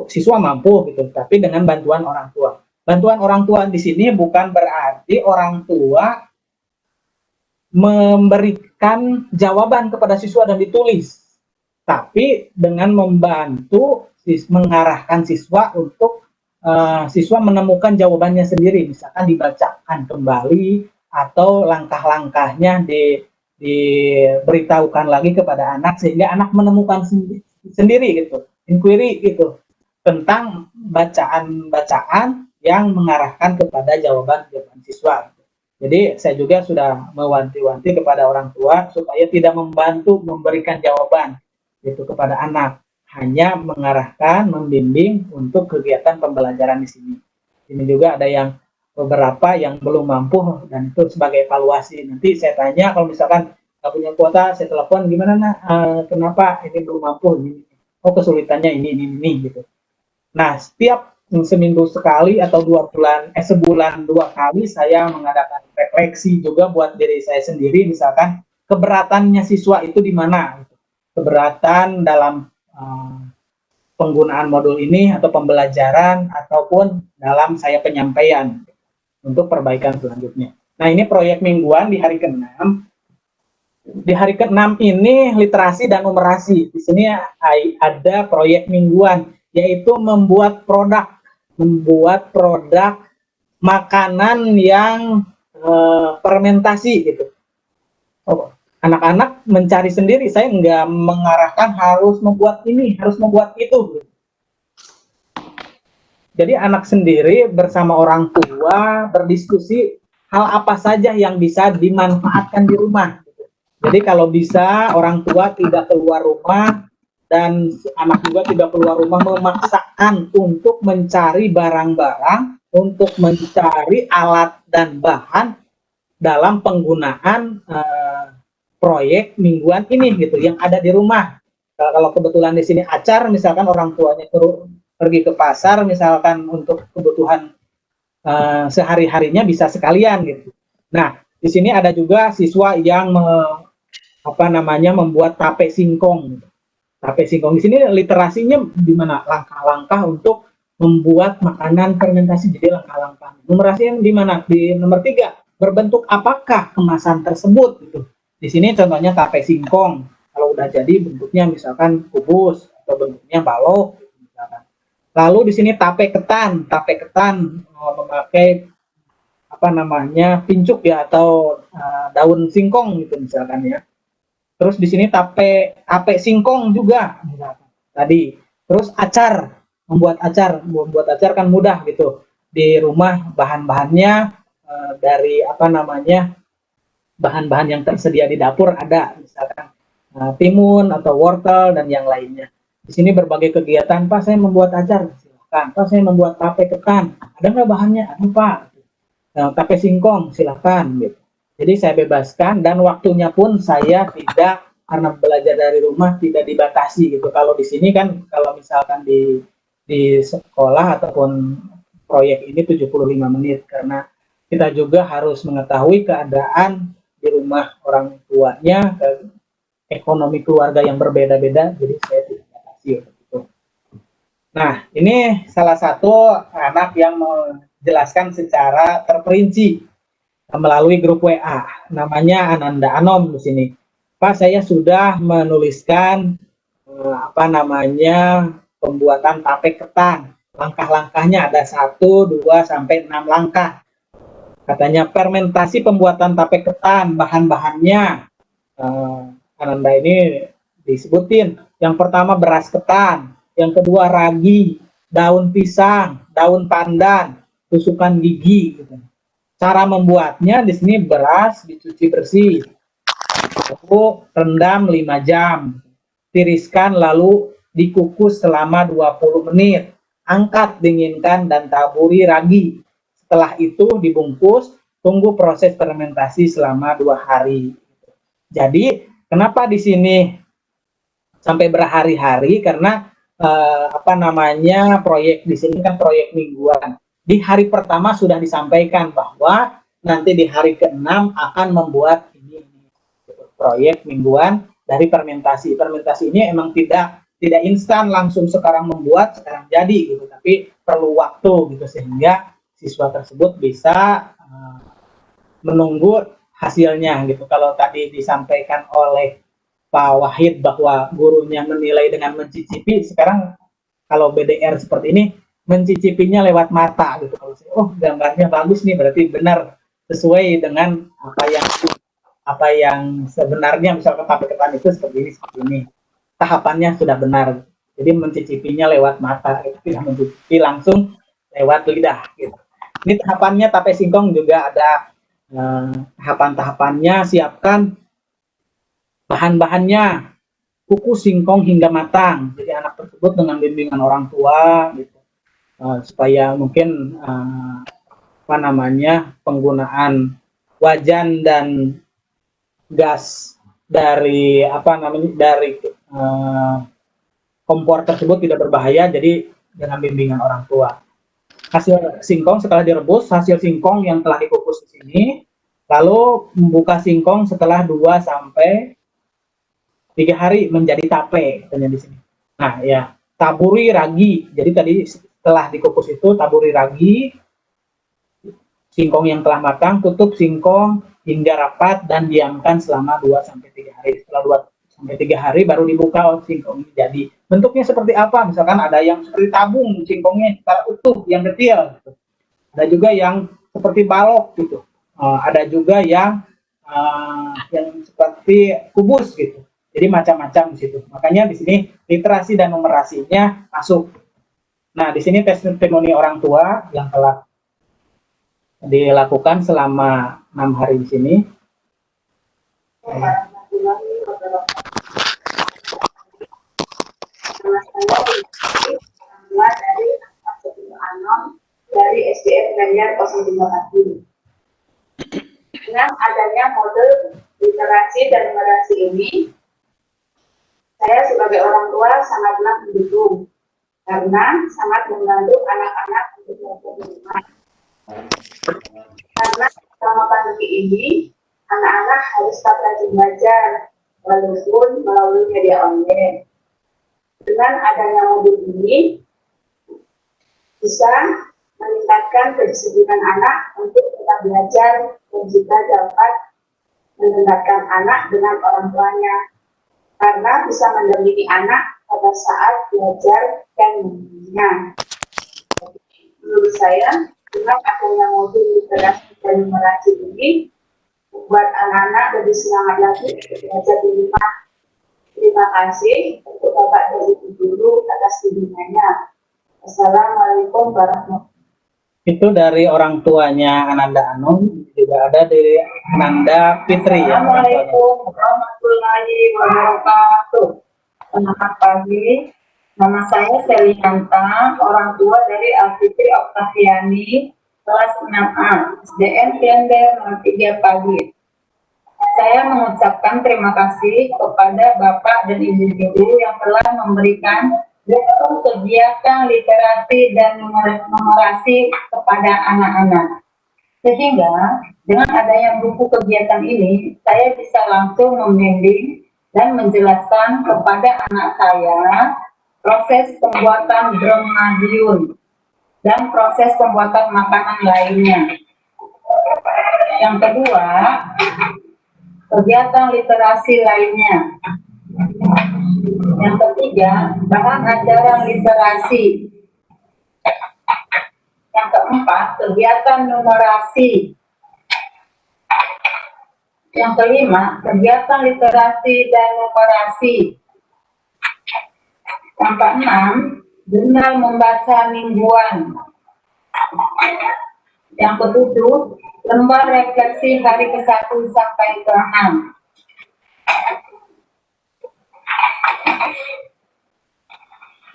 Siswa mampu gitu, tapi dengan bantuan orang tua. Bantuan orang tua di sini bukan berarti orang tua memberikan jawaban kepada siswa dan ditulis, tapi dengan membantu mengarahkan siswa untuk siswa menemukan jawabannya sendiri, misalkan dibacakan kembali atau langkah-langkahnya diberitahukan lagi kepada anak sehingga anak menemukan sendiri gitu, inquiry gitu tentang bacaan-bacaan yang mengarahkan kepada jawaban siswa. Jadi saya juga sudah mewanti-wanti kepada orang tua supaya tidak membantu memberikan jawaban itu kepada anak, hanya mengarahkan, membimbing untuk kegiatan pembelajaran di sini. Ini juga ada yang beberapa yang belum mampu dan itu sebagai evaluasi. Nanti saya tanya kalau misalkan nggak punya kuota, saya telepon gimana kenapa ini belum mampu? Oh kesulitannya ini gitu. Nah setiap seminggu sekali atau sebulan 2 kali saya mengadakan refleksi juga buat diri saya sendiri, misalkan keberatannya siswa itu di mana, keberatan dalam penggunaan modul ini atau pembelajaran ataupun dalam saya penyampaian untuk perbaikan selanjutnya. Nah ini proyek mingguan di hari ke-6. Di hari ke-6 ini literasi dan numerasi. Di sini ada proyek mingguan yaitu membuat produk makanan yang fermentasi gitu. Anak-anak mencari sendiri, saya nggak mengarahkan harus membuat ini, harus membuat itu. Jadi anak sendiri bersama orang tua berdiskusi hal apa saja yang bisa dimanfaatkan di rumah. Jadi kalau bisa orang tua tidak keluar rumah dan anak juga tidak keluar rumah, memaksakan untuk mencari barang-barang, untuk mencari alat dan bahan dalam penggunaan proyek mingguan ini gitu yang ada di rumah. Kalau kebetulan di sini acar, misalkan orang tuanya pergi ke pasar misalkan untuk kebutuhan sehari-harinya bisa sekalian gitu. Nah, di sini ada juga siswa yang membuat tape singkong. Tape singkong di sini literasinya di mana? Langkah-langkah untuk membuat makanan fermentasi, jadi langkah-langkah. Numerasinya di mana? Di nomor 3, berbentuk apakah kemasan tersebut gitu. Di sini contohnya tape singkong. Kalau udah jadi bentuknya misalkan kubus atau bentuknya balok misalkan. Lalu di sini tape ketan memakai apa namanya pincuk ya atau daun singkong gitu misalkan ya. Terus di sini tape singkong juga misalkan. Tadi. Terus membuat acar kan mudah gitu. Di rumah bahan-bahannya dari apa namanya bahan-bahan yang tersedia di dapur ada misalkan timun atau wortel dan yang lainnya. Di sini berbagai kegiatan, Pak saya membuat acar, silakan. Pak saya membuat tape ketan, ada nggak bahannya? Ada Pak. Tape singkong, silakan. Gitu. Jadi saya bebaskan dan waktunya pun saya tidak karena belajar dari rumah tidak dibatasi gitu. Kalau di sini kan kalau misalkan di sekolah ataupun proyek ini 75 menit karena kita juga harus mengetahui keadaan di rumah orang tuanya, ekonomi keluarga yang berbeda-beda, jadi saya tidak batasi untuk itu. Nah, ini salah satu anak yang menjelaskan secara terperinci melalui grup WA, namanya Ananda Anom di sini. Pak, saya sudah menuliskan apa namanya pembuatan tape ketan. Langkah-langkahnya ada 1, 2, sampai 6 langkah. Katanya fermentasi pembuatan tape ketan, bahan-bahannya Ananda ini disebutin. Yang pertama beras ketan, yang kedua ragi, daun pisang, daun pandan, tusukan gigi. Gitu. Cara membuatnya di sini beras dicuci bersih, lalu rendam 5 jam, tiriskan lalu dikukus selama 20 menit, angkat, dinginkan dan taburi ragi. Setelah itu dibungkus, tunggu proses fermentasi selama 2 hari. Jadi kenapa di sini sampai berhari-hari? Karena apa namanya proyek di sini kan proyek mingguan. Di hari pertama sudah disampaikan bahwa nanti di hari ke-6 akan membuat ini proyek mingguan dari fermentasi. Fermentasi ini emang tidak instan langsung sekarang membuat sekarang jadi gitu, tapi perlu waktu gitu sehingga siswa tersebut bisa menunggu hasilnya gitu. Kalau tadi disampaikan oleh Pak Wahid bahwa gurunya menilai dengan mencicipi, sekarang kalau BDR seperti ini mencicipinya lewat mata gitu. Kalau saya, oh gambarnya bagus nih, berarti benar sesuai dengan apa yang sebenarnya misalkan tape ketan itu seperti ini. Tahapannya sudah benar. Jadi mencicipinya lewat mata, itu tidak mencicipi langsung lewat lidah gitu. Ini tahapannya tape singkong juga ada tahapan-tahapannya, siapkan bahan-bahannya, kukus singkong hingga matang. Jadi anak tersebut dengan bimbingan orang tua, gitu, supaya mungkin apa namanya penggunaan wajan dan gas dari apa namanya dari kompor tersebut tidak berbahaya. Jadi dengan bimbingan orang tua. Hasil singkong setelah direbus, hasil singkong yang telah dikukus di sini, lalu membuka singkong setelah 2 sampai 3 hari menjadi tape katanya di sini. Nah, ya, taburi ragi. Jadi tadi setelah dikukus itu taburi ragi, singkong yang telah matang, tutup singkong hingga rapat dan diamkan selama 2 sampai 3 hari. Setelah 2 sampai 3 hari baru dibuka singkong ini jadi. Bentuknya seperti apa? Misalkan ada yang seperti tabung singkongnya secara utuh yang kecil gitu. Ada juga yang seperti balok gitu. Ada juga yang seperti kubus gitu. Jadi macam-macam di situ. Makanya di sini literasi dan numerasinya masuk. Nah, di sini testimoni orang tua yang telah dilakukan selama 6 hari di sini. Dari SDN Ganjar 03 Pati. Dengan adanya model literasi dan numerasi ini, saya sebagai orang tua sangatlah mendukung karena sangat membantu anak-anak untuk belajar di rumah. Karena selama pandemi ini, anak-anak harus tetap rajin belajar walaupun melalui media online. Dengan adanya modul ini bisa meningkatkan kedisiplinan anak untuk tetap belajar dan juga dapat mendekatkan anak dengan orang tuanya karena bisa mendampingi anak pada saat belajar dan membimbingnya. Menurut saya, dengan adanya modul literasi dan numerasi ini membuat anak-anak lebih semangat lagi untuk belajar di rumah. Terima kasih untuk Bapak dan Ibu guru atas bimbingannya. Assalamualaikum warahmatullahi wabarakatuh. Itu dari orang tuanya Ananda Anum, juga ada dari Ananda Fitri ya. Assalamualaikum warahmatullahi wabarakatuh. Selamat pagi. Nama saya Selianta, orang tua dari Alfitri Oktaviani, kelas 6A, SDN Klender 03 Pagi. Saya mengucapkan terima kasih kepada Bapak dan Ibu guru yang telah memberikan buku kegiatan literasi dan numerasi kepada anak-anak. Sehingga dengan adanya buku kegiatan ini, saya bisa langsung membimbing dan menjelaskan kepada anak saya proses pembuatan drum Madiun dan proses pembuatan makanan lainnya. Yang kedua, kegiatan literasi lainnya. Yang ketiga, bahan ajaran literasi. Yang keempat, kegiatan numerasi. Yang kelima, kegiatan literasi dan numerasi. Yang keenam, jurnal membaca mingguan. Yang ketujuh, lembar refleksi hari ke-1 sampai ke-6.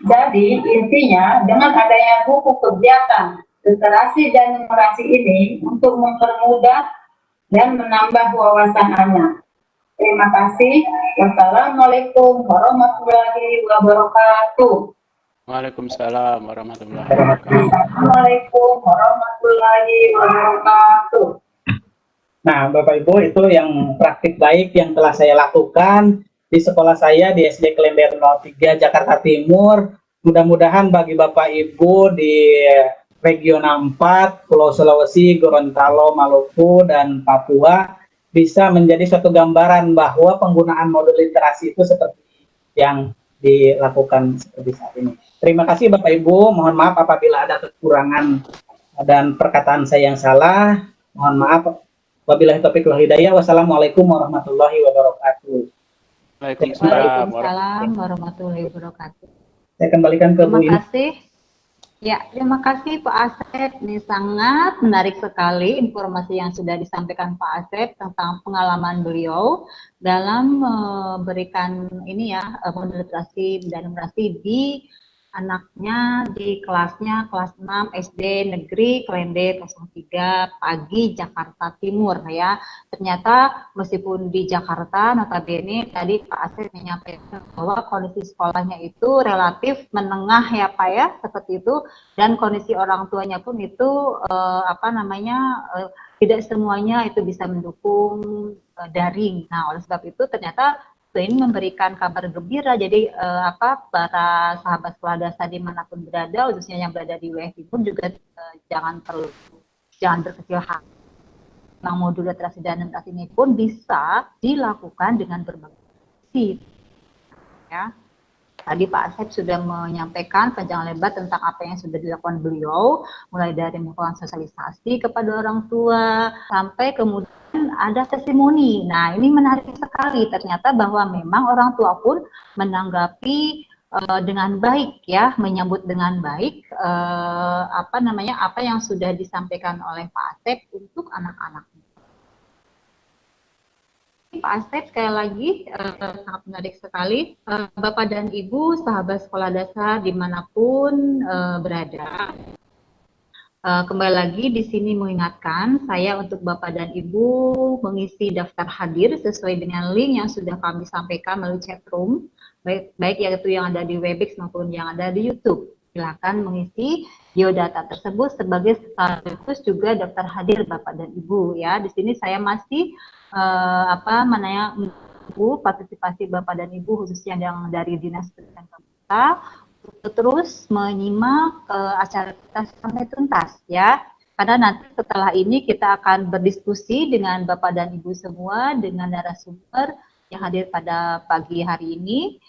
Jadi intinya dengan adanya buku kegiatan literasi dan numerasi ini untuk mempermudah dan menambah wawasan anak. Terima kasih. Wassalamualaikum warahmatullahi wabarakatuh. Waalaikumsalam warahmatullahi wabarakatuh. Assalamualaikum warahmatullahi wabarakatuh. Nah, Bapak Ibu, itu yang praktik baik yang telah saya lakukan di sekolah saya di SD Klender 03 Jakarta Timur. Mudah-mudahan bagi Bapak Ibu di regional 4, Pulau Sulawesi, Gorontalo, Maluku, dan Papua bisa menjadi suatu gambaran bahwa penggunaan modul literasi itu seperti yang dilakukan seperti saat ini. Terima kasih Bapak Ibu, mohon maaf apabila ada kekurangan dan perkataan saya yang salah. Mohon maaf. Wabillahi taufiq wal hidayah. Wassalamualaikum warahmatullahi wabarakatuh. Waalaikumsalam warahmatullahi wabarakatuh. Saya kembalikan ke Bu Terima Ina. kasih. Ya, terima kasih Pak Asep. Ini sangat menarik sekali informasi yang sudah disampaikan Pak Asep tentang pengalaman beliau dalam memberikan ini ya modul literasi dan numerasi di anaknya di kelasnya kelas 6 SD Negeri Klende 03 Pagi Jakarta Timur ya. Ternyata meskipun di Jakarta notabene tadi Pak Asep menyampaikan bahwa kondisi sekolahnya itu relatif menengah ya Pak ya seperti itu dan kondisi orang tuanya pun itu tidak semuanya itu bisa mendukung daring. Nah, oleh sebab itu ternyata ini memberikan kabar gembira. Jadi para sahabat sekolah dasar dimanapun berada, khususnya yang berada di WFI pun juga jangan berkecil hati. Nah, modul literasi dan numerasi ini pun bisa dilakukan dengan berbagai ya. Tadi Pak Asep sudah menyampaikan panjang lebar tentang apa yang sudah dilakukan beliau, mulai dari melakukan sosialisasi kepada orang tua, sampai kemudian ada testimoni. Nah, ini menarik sekali ternyata bahwa memang orang tua pun menanggapi dengan baik ya, menyambut dengan baik apa yang sudah disampaikan oleh Pak Asep untuk anak-anak. Pak Asep sekali lagi sangat menarik sekali. Bapak dan Ibu sahabat sekolah dasar dimanapun berada. Kembali lagi di sini mengingatkan saya untuk Bapak dan Ibu mengisi daftar hadir sesuai dengan link yang sudah kami sampaikan melalui chat room, baik yaitu yang ada di Webex maupun yang ada di YouTube. Silakan mengisi biodata tersebut sebagai sekaligus juga daftar hadir Bapak dan Ibu ya. Di sini saya masih partisipasi Bapak dan Ibu khususnya yang dari Dinas Pendidikan kita untuk terus menyimak acara kita sampai tuntas ya. Karena nanti setelah ini kita akan berdiskusi dengan Bapak dan Ibu semua dengan narasumber yang hadir pada pagi hari ini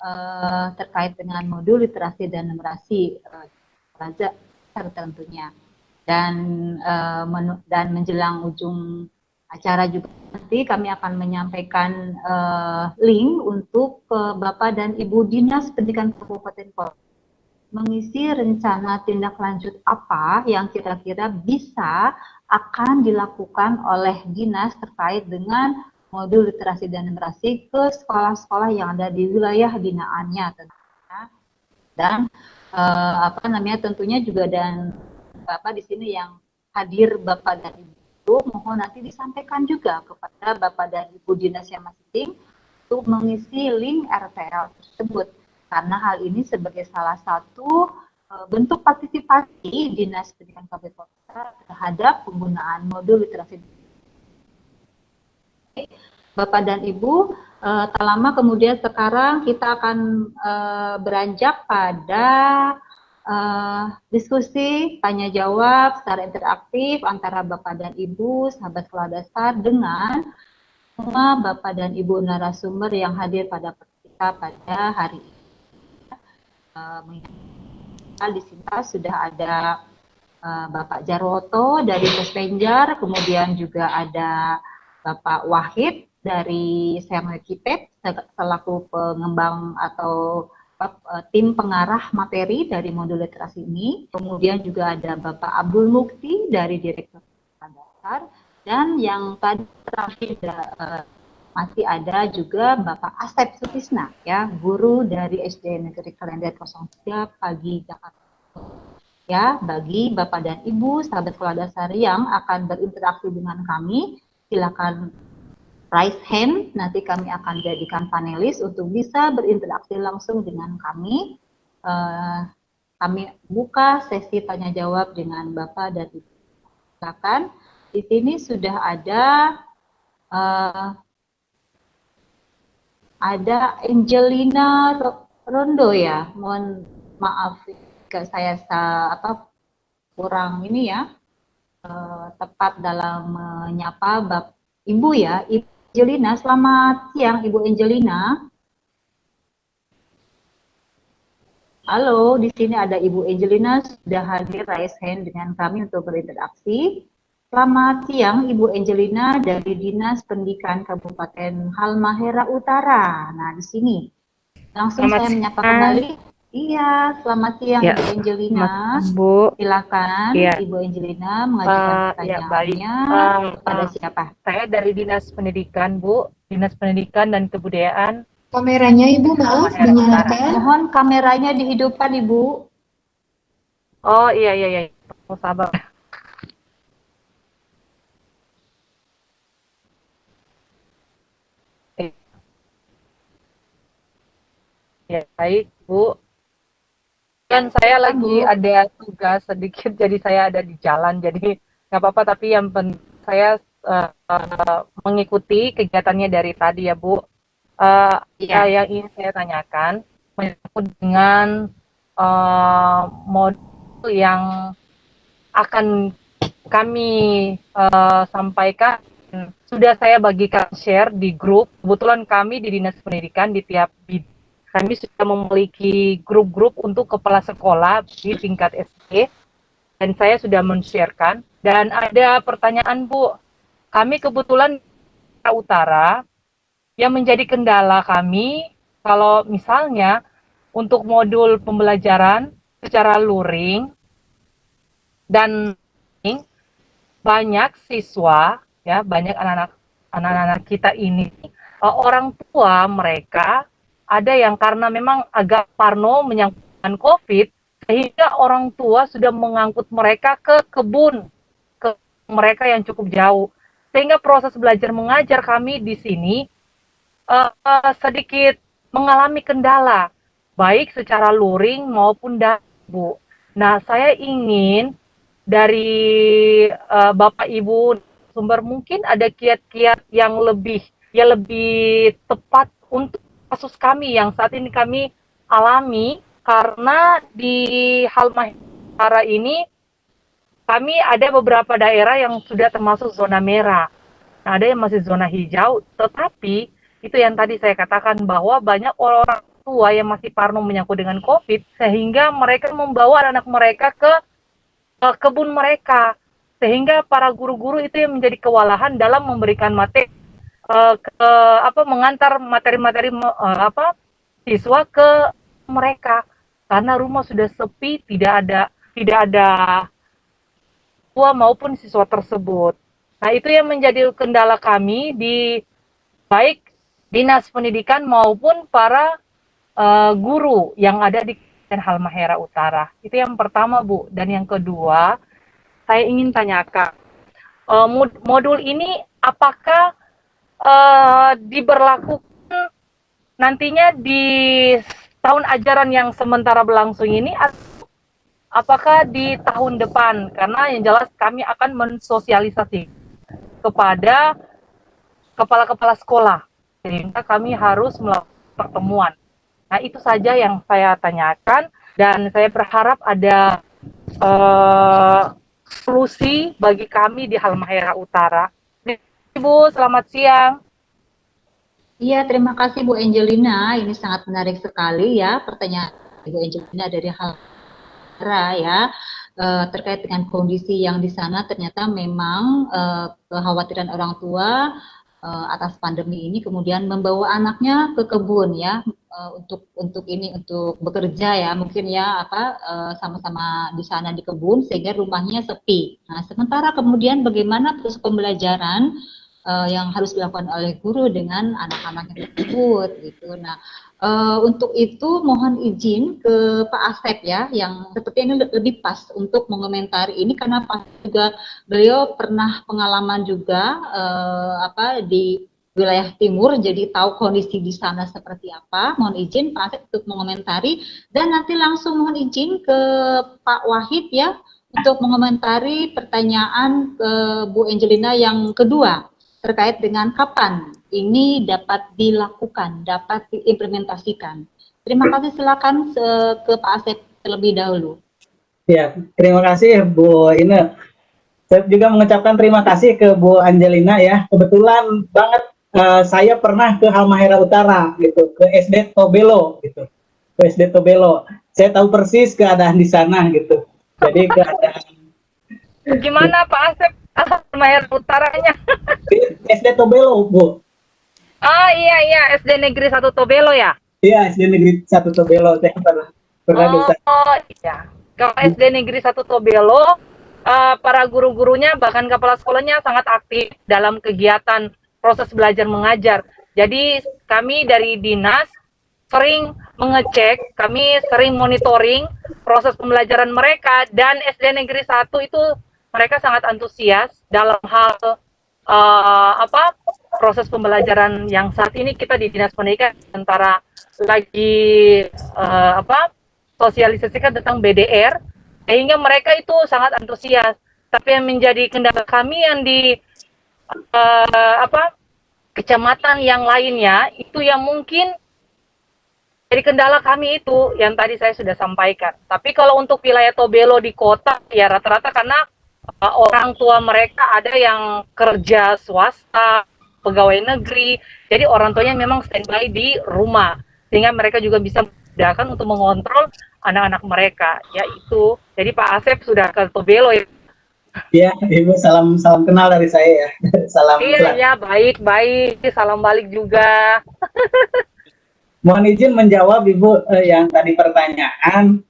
terkait dengan modul literasi dan numerasi Raza tentunya. Dan menjelang ujung acara juga nanti kami akan menyampaikan link untuk Bapak dan Ibu Dinas Pendidikan Kabupaten Kota mengisi rencana tindak lanjut apa yang kira-kira bisa akan dilakukan oleh dinas terkait dengan modul literasi dan numerasi ke sekolah-sekolah yang ada di wilayah binaannya tentunya. Dan tentunya juga dan Bapak di sini yang hadir Bapak dan Ibu mohon nanti disampaikan juga kepada Bapak dan Ibu dinas yang masing-masing untuk mengisi link RTL tersebut. Karena hal ini sebagai salah satu bentuk partisipasi Dinas Pendidikan Kabupaten Kota terhadap penggunaan modul literasi. Bapak dan Ibu, tak lama kemudian sekarang kita akan beranjak pada diskusi tanya jawab secara interaktif antara Bapak dan Ibu, sahabat sekolah dasar dengan semua Bapak dan Ibu narasumber yang hadir pada kita pada hari ini. Di sini sudah ada Bapak Jarwoto dari Puspenjar, kemudian juga ada Bapak Wahid dari Sermekipet selaku pengembang atau tim pengarah materi dari modul literasi ini. Kemudian juga ada Bapak Abdul Mukti dari Direktur Dasar, dan yang tadi terakhir masih ada juga Bapak Asep Sutisna, ya, guru dari SD Negeri Klender 03 Pagi Jakarta. Ya, bagi Bapak dan Ibu sahabat sekolah dasar yang akan berinteraksi dengan kami, silakan raise hand. Nanti kami akan jadikan panelis untuk bisa berinteraksi langsung dengan kami. Kami buka sesi tanya jawab dengan Bapak dan Ibu. Silakan. Di sini sudah ada Angelina Rondo ya, mohon maaf jika saya kurang ini ya tepat dalam menyapa Ibu ya, Ibu Angelina. Selamat siang Ibu Angelina. Halo, di sini ada Ibu Angelina sudah hadir raise hand dengan kami untuk berinteraksi. Selamat siang Ibu Angelina dari Dinas Pendidikan Kabupaten Halmahera Utara. Nah, di sini langsung saya menyapa kembali. Iya, selamat siang ya, Ibu Angelina. Bu. Silakan Ya. Ibu Angelina mengajukan pertanyaannya kepada siapa? Saya dari Dinas Pendidikan, Bu. Dinas Pendidikan dan Kebudayaan. Kameranya Ibu maaf dinyalakan. Mohon kameranya dihidupkan Ibu. Oh iya. Oh, sabar. Ya, baik, Bu. Kan saya lagi ada tugas sedikit, jadi saya ada di jalan, jadi nggak apa-apa. Tapi yang penting saya mengikuti kegiatannya dari tadi ya, Bu. Yang ingin saya tanyakan menyangkut dengan modul yang akan kami sampaikan. Sudah saya bagikan share di grup. Kebetulan kami di Dinas Pendidikan di tiap bidang kami sudah memiliki grup-grup untuk kepala sekolah di tingkat SD, dan saya sudah men-sharekan. Dan ada pertanyaan, Bu. Kami kebetulan utara yang menjadi kendala kami kalau misalnya untuk modul pembelajaran secara luring dan banyak siswa, ya, banyak anak-anak kita ini orang tua mereka ada yang karena memang agak parno menyangkut COVID, sehingga orang tua sudah mengangkut mereka ke kebun, ke mereka yang cukup jauh. Sehingga proses belajar mengajar kami di sini sedikit mengalami kendala, baik secara luring maupun daring, Bu. Nah, saya ingin dari Bapak Ibu sumber mungkin ada kiat-kiat yang lebih tepat untuk kasus kami yang saat ini kami alami karena di Halmahera ini kami ada beberapa daerah yang sudah termasuk zona merah. Nah, ada yang masih zona hijau, tetapi itu yang tadi saya katakan bahwa banyak orang tua yang masih parno menyangkut dengan COVID, sehingga mereka membawa anak mereka ke kebun mereka, sehingga para guru-guru itu yang menjadi kewalahan dalam memberikan materi mengantar materi-materi siswa ke mereka karena rumah sudah sepi, tidak ada siswa maupun siswa tersebut. Nah, itu yang menjadi kendala kami di baik dinas pendidikan maupun para guru yang ada di Halmahera Utara. Itu yang pertama, Bu. Dan yang kedua, saya ingin tanyakan, modul ini apakah diberlakukan nantinya di tahun ajaran yang sementara berlangsung ini, apakah di tahun depan? Karena yang jelas kami akan mensosialisasi kepada kepala-kepala sekolah, sehingga kami harus melakukan pertemuan. Nah, itu saja yang saya tanyakan, dan saya berharap ada solusi bagi kami di Halmahera Utara. Ibu, selamat siang. Iya, terima kasih Bu Angelina. Ini sangat menarik sekali ya pertanyaan Bu Angelina dari Halmahera ya. Terkait dengan kondisi yang di sana, ternyata memang kekhawatiran orang tua atas pandemi ini kemudian membawa anaknya ke kebun ya, untuk bekerja ya, mungkin ya sama-sama di sana di kebun sehingga rumahnya sepi. Nah, sementara kemudian bagaimana proses pembelajaran yang harus dilakukan oleh guru dengan anak-anaknya tersebut gitu. Nah, untuk itu mohon izin ke Pak Asep ya, yang sepertinya ini lebih pas untuk mengomentari ini karena Pak juga beliau pernah pengalaman juga di wilayah timur, jadi tahu kondisi di sana seperti apa. Mohon izin Pak Asep untuk mengomentari, dan nanti langsung mohon izin ke Pak Wahid ya untuk mengomentari pertanyaan ke Bu Angelina yang kedua terkait dengan kapan ini dapat dilakukan, dapat diimplementasikan. Terima kasih, silakan ke Pak Asep terlebih dahulu. Ya, terima kasih Bu Ine. Saya juga mengucapkan terima kasih ke Bu Angelina ya. Kebetulan banget saya pernah ke Halmahera Utara gitu, ke SD Tobelo gitu. Ke SD Tobelo. Saya tahu persis keadaan di sana gitu. Jadi keadaan Gimana Pak Asep Halmahera Utaranya? SD Tobelo, Bu. Oh iya, SD Negeri 1 Tobelo ya? Iya, SD Negeri 1 Tobelo. Saya pernah di sana. Oh iya. Kalau SD Negeri 1 Tobelo, para guru-gurunya bahkan kepala sekolahnya sangat aktif dalam kegiatan proses belajar mengajar. Jadi kami dari dinas sering mengecek, kami sering monitoring proses pembelajaran mereka, dan SD Negeri 1 itu mereka sangat antusias dalam hal proses pembelajaran yang saat ini kita di Dinas Pendidikan antara lagi sosialisasikan tentang BDR, sehingga mereka itu sangat antusias. Tapi yang menjadi kendala kami yang di kecamatan yang lainnya itu yang mungkin jadi kendala kami itu yang tadi saya sudah sampaikan. Tapi kalau untuk wilayah Tobelo di kota ya rata-rata karena orang tua mereka ada yang kerja swasta, pegawai negeri, jadi orang tuanya memang standby di rumah, sehingga mereka juga bisa memudahkan untuk mengontrol anak-anak mereka. Ya itu. Jadi Pak Asep sudah ke Tobelo ya. Iya, Ibu, salam kenal dari saya ya. Salam. Iya, baik. Salam balik juga. Mohon izin menjawab Ibu yang tadi pertanyaan.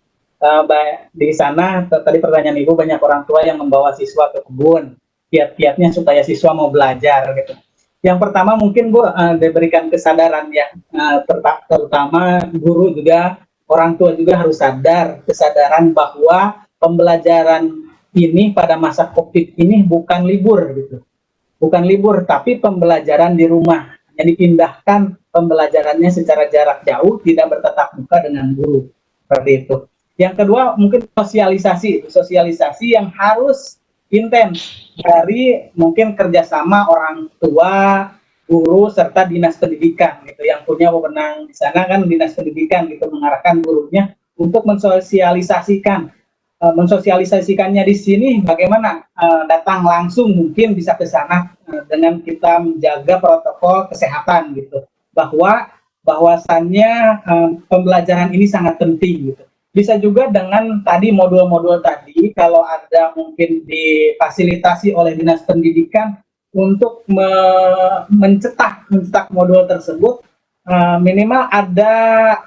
Di sana tadi pertanyaan Ibu, banyak orang tua yang membawa siswa ke kebun, kiat-kiatnya supaya siswa mau belajar gitu. Yang pertama mungkin Bu diberikan kesadaran ya, terutama guru juga, orang tua juga harus kesadaran bahwa pembelajaran ini pada masa COVID ini bukan libur gitu, bukan libur tapi pembelajaran di rumah, jadi pindahkan pembelajarannya secara jarak jauh, tidak bertatap muka dengan guru, seperti itu. Yang kedua mungkin sosialisasi yang harus intens dari mungkin kerjasama orang tua, guru serta dinas pendidikan gitu, yang punya wewenang di sana kan dinas pendidikan gitu, mengarahkan gurunya untuk mensosialisasikannya di sini bagaimana, datang langsung mungkin bisa ke sana, dengan kita menjaga protokol kesehatan gitu, bahwasannya pembelajaran ini sangat penting gitu. Bisa juga dengan tadi modul-modul tadi, kalau ada mungkin difasilitasi oleh Dinas Pendidikan untuk mencetak modul tersebut, minimal ada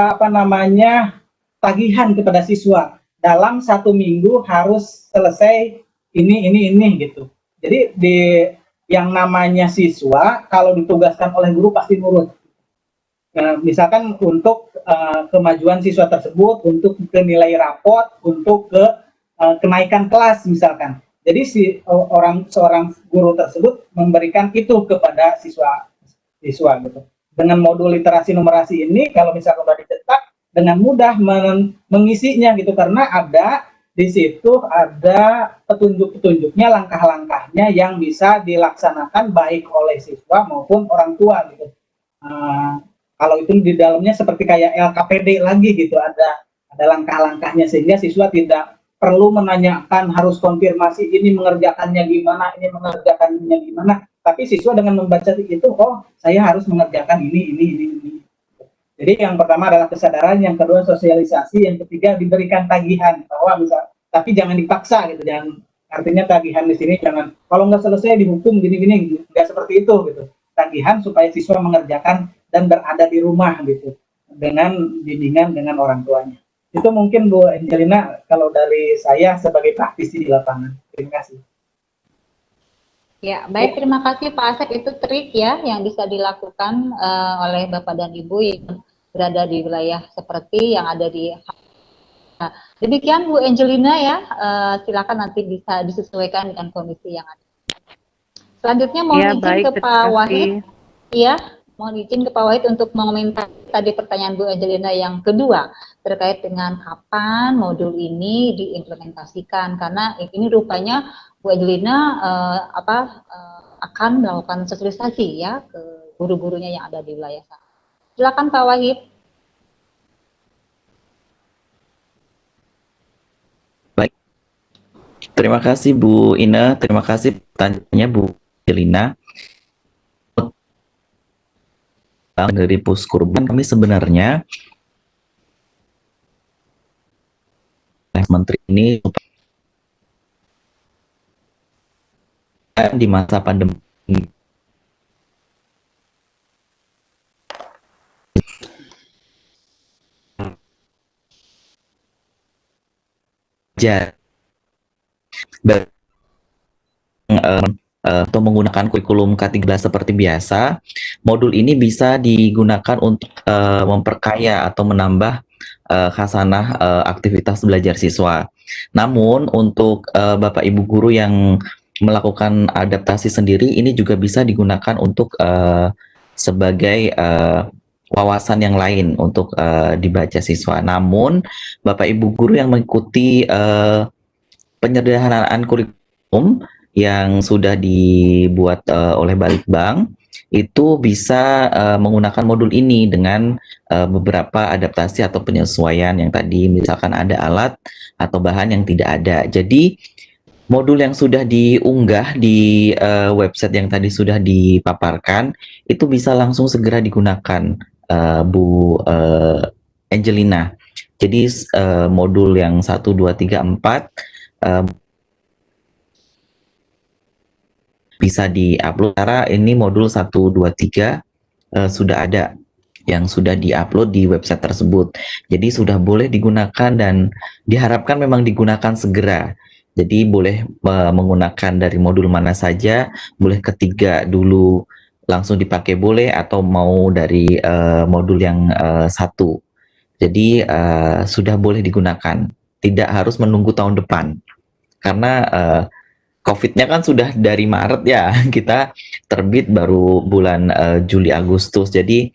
apa namanya, tagihan kepada siswa dalam 1 minggu harus selesai ini gitu. Jadi yang namanya siswa kalau ditugaskan oleh guru pasti nurut. Misalkan untuk kemajuan siswa tersebut, untuk ke nilai rapot, untuk ke kenaikan kelas misalkan. Jadi seorang guru tersebut memberikan itu kepada siswa gitu. Dengan modul literasi numerasi ini, kalau misalkan sudah dicetak, dengan mudah mengisinya gitu, karena di situ ada petunjuk-petunjuknya, langkah-langkahnya yang bisa dilaksanakan baik oleh siswa maupun orang tua gitu. Kalau itu di dalamnya seperti kayak LKPD lagi gitu, ada langkah-langkahnya, sehingga siswa tidak perlu menanyakan, harus konfirmasi ini mengerjakannya gimana, tapi siswa dengan membaca itu, oh saya harus mengerjakan ini. Jadi yang pertama adalah kesadaran, yang kedua sosialisasi, yang ketiga diberikan tagihan, bahwa tapi jangan dipaksa gitu, jangan, artinya tagihan di sini jangan kalau nggak selesai dihukum gini, nggak seperti itu gitu. Tagihan supaya siswa mengerjakan dan berada di rumah gitu, dengan bimbingan dengan orang tuanya. Itu mungkin Bu Angelina kalau dari saya sebagai praktisi di lapangan. Terima kasih. Ya, baik, terima kasih Pak Asep. Itu trik ya yang bisa dilakukan oleh Bapak dan Ibu yang berada di wilayah seperti yang ada di. Nah, demikian Bu Angelina ya, silakan nanti bisa disesuaikan dengan kondisi yang ada. Selanjutnya mohon izin ke Pak Wahid. Iya, mohon izin ke Pak Wahid untuk mengomentari tadi pertanyaan Bu Angelina yang kedua terkait dengan kapan modul ini diimplementasikan, karena ini rupanya Bu Angelina akan melakukan sosialisasi ya ke guru-gurunya yang ada di wilayah sana. Silakan Pak Wahid. Baik, terima kasih Bu Ina, terima kasih pertanyaannya Bu Angelina. Dari Puskurban kami sebenarnya Menteri ini di masa pandemi atau menggunakan kurikulum K13 seperti biasa, modul ini bisa digunakan untuk memperkaya atau menambah khasanah aktivitas belajar siswa. Namun untuk Bapak Ibu guru yang melakukan adaptasi sendiri, ini juga bisa digunakan untuk sebagai wawasan yang lain untuk dibaca siswa. Namun Bapak Ibu guru yang mengikuti penyederhanaan kurikulum yang sudah dibuat oleh Balitbang itu bisa menggunakan modul ini dengan beberapa adaptasi atau penyesuaian yang tadi, misalkan ada alat atau bahan yang tidak ada. Jadi modul yang sudah diunggah di website yang tadi sudah dipaparkan itu bisa langsung segera digunakan, Bu Angelina. Jadi modul yang 1, 2, 3, 4 bisa di-upload. Karena ini modul 1, 2, 3 sudah ada yang sudah di-upload di website tersebut. Jadi sudah boleh digunakan dan diharapkan memang digunakan segera. Jadi boleh menggunakan dari modul mana saja, boleh ketiga dulu langsung dipakai boleh, atau mau dari modul yang 1. Jadi sudah boleh digunakan. Tidak harus menunggu tahun depan. Karena COVID-nya kan sudah dari Maret ya, kita terbit baru bulan Juli Agustus. Jadi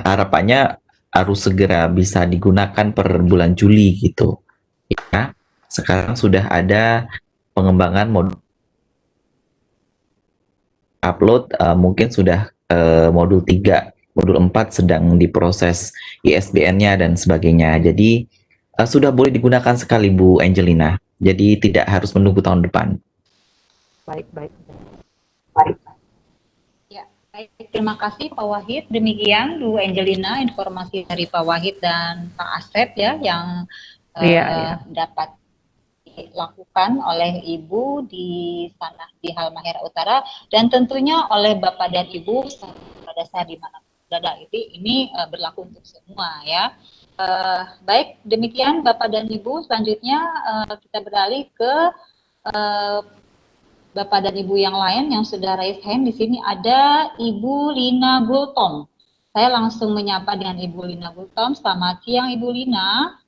harapannya harus segera bisa digunakan per bulan Juli gitu. Ya, sekarang sudah ada pengembangan modul upload, mungkin sudah modul 3 modul 4 sedang diproses ISBN-nya dan sebagainya. Jadi sudah boleh digunakan sekali Bu Angelina. Jadi tidak harus menunggu tahun depan. Baik. Ya, baik. Terima kasih Pak Wahid. Demikian Bu Angelina informasi dari Pak Wahid dan Pak Asep ya yang dapat dilakukan oleh Ibu di sana di Halmahera Utara dan tentunya oleh Bapak dan Ibu pada dasar di mana berada. Ini berlaku untuk semua ya. Baik, demikian Bapak dan Ibu. Selanjutnya kita beralih ke Bapak dan Ibu yang lain yang sudah raise hand. Di sini ada Ibu Lina Gultom. Saya langsung menyapa dengan Ibu Lina Gultom. Selamat siang Ibu Lina.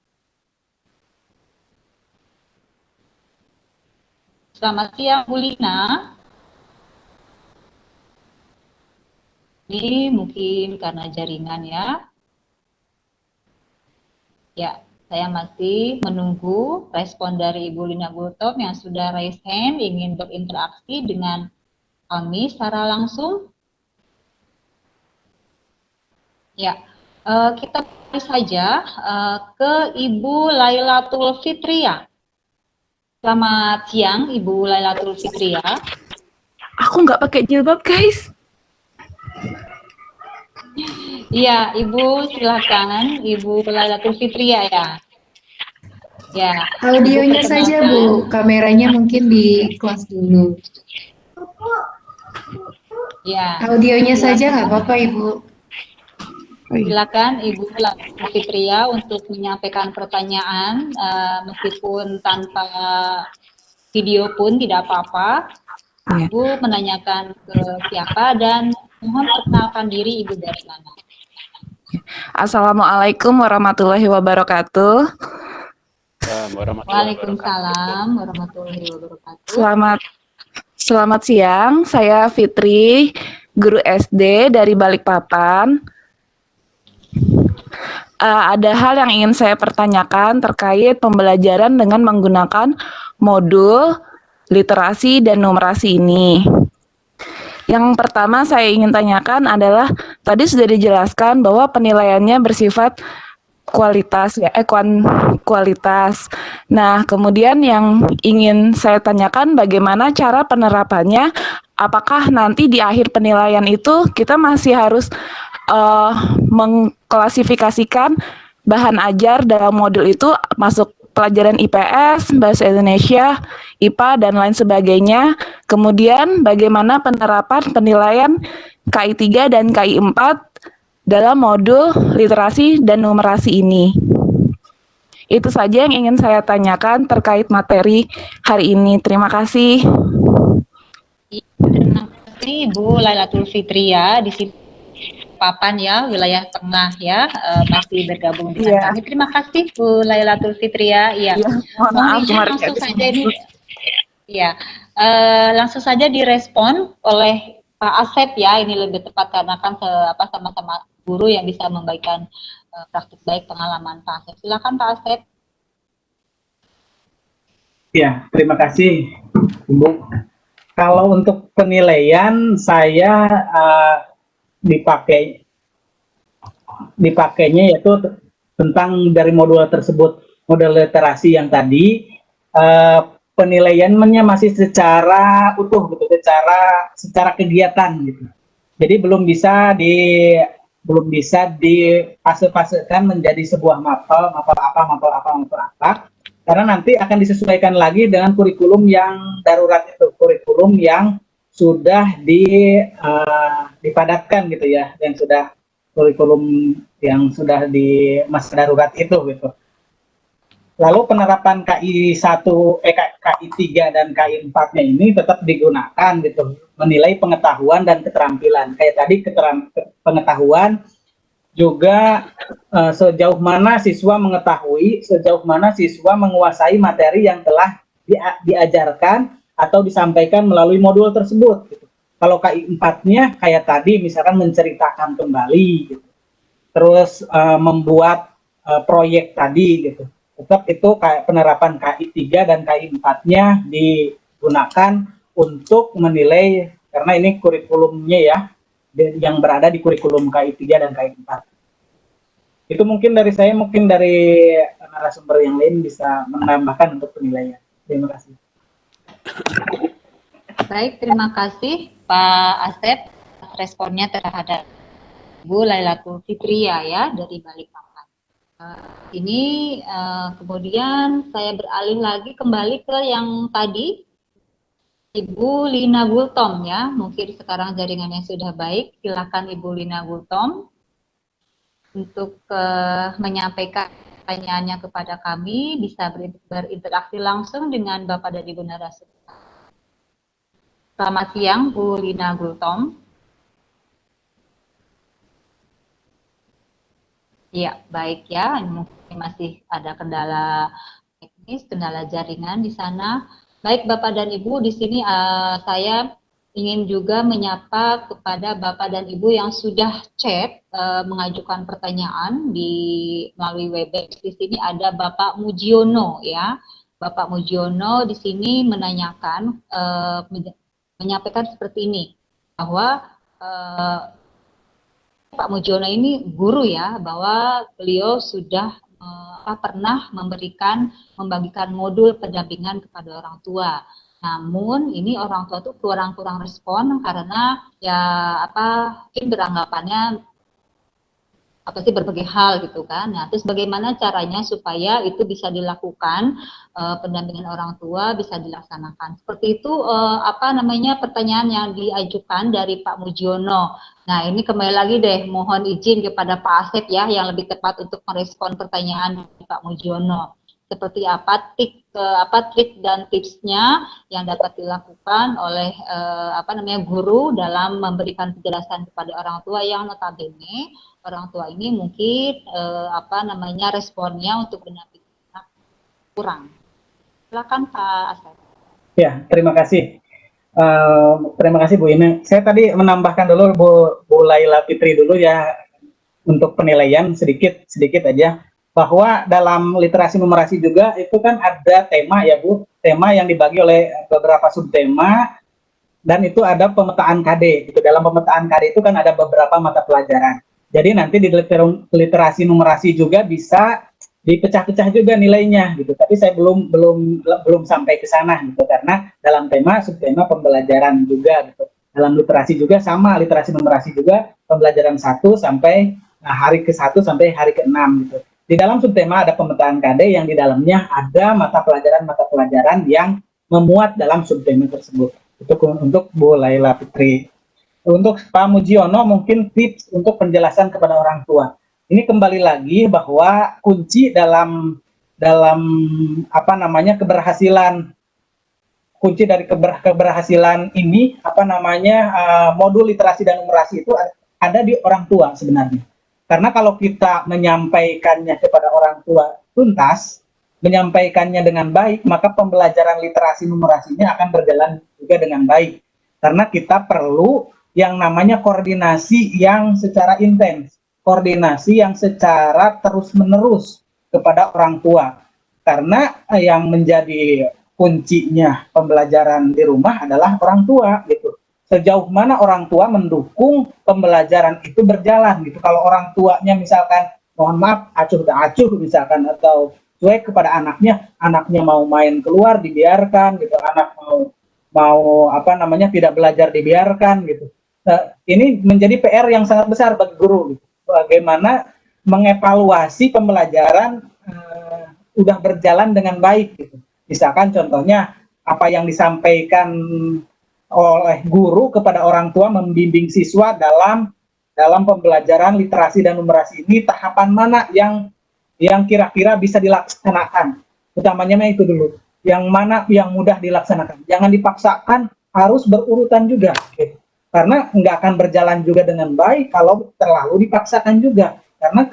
Selamat siang Bu Lina. Ini mungkin karena jaringan ya. Ya, saya masih menunggu respon dari Ibu Lina Gultom yang sudah raise hand ingin berinteraksi dengan kami secara langsung. Ya, kita pilih saja ke Ibu Lailatul Fitria. Selamat siang Ibu Lailatul Fitria. Aku nggak pakai jilbab guys. Iya, Ibu silakan, Ibu Lailatul Fitria ya. Ya. Audionya saja Bu, kameranya mungkin di close dulu. Ya. Audionya saja nggak apa-apa Ibu. Silakan Ibu Lailatul Fitria untuk menyampaikan pertanyaan meskipun tanpa video pun tidak apa-apa. Ibu menanyakan ke siapa dan mohon perkenalkan diri Ibu dari mana. Assalamualaikum warahmatullahi wabarakatuh. Waalaikumsalam warahmatullahi wabarakatuh. Selamat siang, saya Fitri, guru SD dari Balikpapan. Ada hal yang ingin saya pertanyakan terkait pembelajaran dengan menggunakan modul literasi dan numerasi ini. Yang pertama saya ingin tanyakan adalah tadi sudah dijelaskan bahwa penilaiannya bersifat kualitas ya, kualitas. Nah, kemudian yang ingin saya tanyakan bagaimana cara penerapannya? Apakah nanti di akhir penilaian itu kita masih harus mengklasifikasikan bahan ajar dalam modul itu masuk pelajaran IPS, Bahasa Indonesia, IPA, dan lain sebagainya. Kemudian bagaimana penerapan penilaian KI 3 dan KI 4 dalam modul literasi dan numerasi ini. Itu saja yang ingin saya tanyakan terkait materi hari ini. Terima kasih. Terima kasih Ibu Lailatul Fitria di sini Papan ya, wilayah tengah ya, masih bergabung dengan kami. Terima kasih Bu Lailatul Fitria. Iya. Mohon izin langsung saja ini. Ya, langsung saja direspon oleh Pak Asep ya. Ini lebih tepat karena kan sama-sama guru yang bisa membagikan praktik baik pengalaman Pak Asep. Silakan Pak Asep. Ya, terima kasih Bu. Kalau untuk penilaian saya dipakainya yaitu tentang dari modul tersebut, modul literasi yang tadi penilaiannya masih secara utuh gitu, secara kegiatan gitu. Jadi belum bisa difase-fasekan menjadi sebuah mapel apa, karena nanti akan disesuaikan lagi dengan kurikulum yang darurat itu, kurikulum yang sudah dipadatkan gitu ya, yang sudah kurikulum yang sudah di masa darurat itu gitu. Lalu penerapan KI 3 dan KI 4-nya ini tetap digunakan gitu, menilai pengetahuan dan keterampilan. Kayak tadi pengetahuan juga sejauh mana siswa mengetahui, sejauh mana siswa menguasai materi yang telah diajarkan atau disampaikan melalui modul tersebut gitu. Kalau KI 4-nya kayak tadi misalkan menceritakan kembali gitu. Terus membuat proyek tadi gitu. Tetap itu kayak penerapan KI 3 dan KI 4-nya digunakan untuk menilai, karena ini kurikulumnya ya, yang berada di kurikulum KI 3 dan KI 4. Itu mungkin dari saya, mungkin dari narasumber yang lain bisa menambahkan untuk penilaian. Terima kasih. Baik, terima kasih Pak Asep responnya terhadap Bu Lailatul Fitria ya dari Balikpapan. Ini kemudian saya beralih lagi kembali ke yang tadi Ibu Lina Gultom ya. Mungkin sekarang jaringannya sudah baik. Silakan Ibu Lina Gultom untuk menyampaikan pertanyaannya kepada kami, bisa berinteraksi langsung dengan Bapak dan Ibu narasumber. Selamat siang, Bu Lina Gultom. Ya, baik ya. Mungkin masih ada kendala teknis, kendala jaringan di sana. Baik, Bapak dan Ibu, di sini saya ingin juga menyapa kepada Bapak dan Ibu yang sudah chat mengajukan pertanyaan melalui Webex. Di sini ada Bapak Mujiono ya. Bapak Mujiono di sini menanyakan menyampaikan seperti ini bahwa Pak Mujiono ini guru ya, bahwa beliau sudah pernah membagikan modul pendampingan kepada orang tua. Namun ini orang tua tuh kurang respon karena ya mungkin beranggapannya berbagai hal gitu kan. Nah, terus bagaimana caranya supaya itu bisa dilakukan, pendampingan orang tua bisa dilaksanakan. Seperti itu pertanyaan yang diajukan dari Pak Mujiono. Nah, ini kembali lagi deh, mohon izin kepada Pak Asep ya yang lebih tepat untuk merespon pertanyaan dari Pak Mujiono. Seperti apa trik dan tipsnya yang dapat dilakukan oleh guru dalam memberikan penjelasan kepada orang tua yang notabene orang tua ini mungkin responnya untuk mendampingi anak kurang. Silakan Pak Asep. Ya, terima kasih. Terima kasih Bu Ine. Saya tadi menambahkan dulu Bu Laila Fitri dulu ya untuk penilaian sedikit aja, bahwa dalam literasi numerasi juga itu kan ada tema ya Bu, tema yang dibagi oleh beberapa subtema dan itu ada pemetaan KD. Gitu. Dalam pemetaan KD itu kan ada beberapa mata pelajaran. Jadi nanti di literasi numerasi juga bisa dipecah-pecah juga nilainya gitu. Tapi saya belum sampai ke sana gitu karena dalam tema subtema pembelajaran juga gitu. Dalam literasi juga sama, literasi numerasi juga pembelajaran 1 sampai hari ke-1 sampai hari ke-6 gitu. Di dalam subtema ada pemetaan KD yang di dalamnya ada mata pelajaran yang memuat dalam subtema tersebut. Itu untuk Bu Laila Fitri. Untuk Pak Mujiono mungkin tips untuk penjelasan kepada orang tua. Ini kembali lagi bahwa kunci dalam keberhasilan, kunci dari keberhasilan ini modul literasi dan numerasi itu ada di orang tua sebenarnya. Karena kalau kita menyampaikannya kepada orang tua tuntas, menyampaikannya dengan baik, maka pembelajaran literasi numerasinya akan berjalan juga dengan baik. Karena kita perlu yang namanya koordinasi yang secara intens, koordinasi yang secara terus-menerus kepada orang tua. Karena yang menjadi kuncinya pembelajaran di rumah adalah orang tua gitu. Sejauh mana orang tua mendukung pembelajaran itu berjalan gitu. Kalau orang tuanya misalkan mohon maaf acuh tak acuh misalkan atau cuek kepada anaknya mau main keluar dibiarkan gitu, anak mau tidak belajar dibiarkan gitu. Nah, ini menjadi PR yang sangat besar bagi guru gitu. Bagaimana mengevaluasi pembelajaran udah berjalan dengan baik gitu. Misalkan contohnya apa yang disampaikan oleh guru kepada orang tua membimbing siswa dalam pembelajaran literasi dan numerasi ini, tahapan mana yang kira-kira bisa dilaksanakan. Utamanya itu dulu. Yang mana yang mudah dilaksanakan. Jangan dipaksakan, harus berurutan juga gitu. Karena nggak akan berjalan juga dengan baik kalau terlalu dipaksakan juga. Karena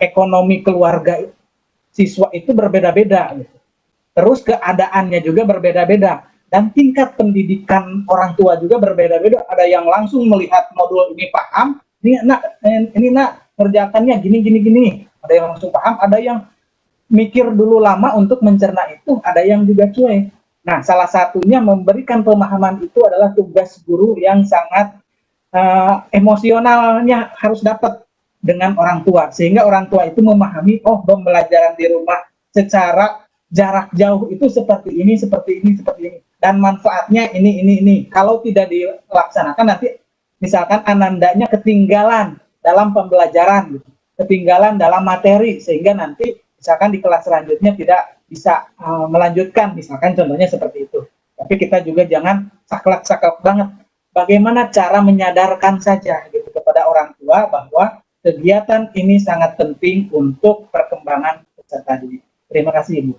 ekonomi keluarga siswa itu berbeda-beda. Gitu. Terus keadaannya juga berbeda-beda. Dan tingkat pendidikan orang tua juga berbeda-beda. Ada yang langsung melihat modul ini paham, ini nak kerjakannya gini. Ada yang langsung paham, ada yang mikir dulu lama untuk mencerna itu, ada yang juga cuek. Nah, salah satunya memberikan pemahaman itu adalah tugas guru yang sangat emosionalnya harus dapat dengan orang tua, sehingga orang tua itu memahami, oh, pembelajaran di rumah secara jarak jauh itu seperti ini, seperti ini, seperti ini, dan manfaatnya ini. Kalau tidak dilaksanakan nanti misalkan anandanya ketinggalan dalam pembelajaran, gitu, ketinggalan dalam materi, sehingga nanti misalkan di kelas selanjutnya tidak bisa melanjutkan, misalkan contohnya seperti itu. Tapi kita juga jangan saklek-saklek banget. Bagaimana cara menyadarkan saja gitu kepada orang tua bahwa kegiatan ini sangat penting untuk perkembangan peserta didik. Terima kasih, Ibu.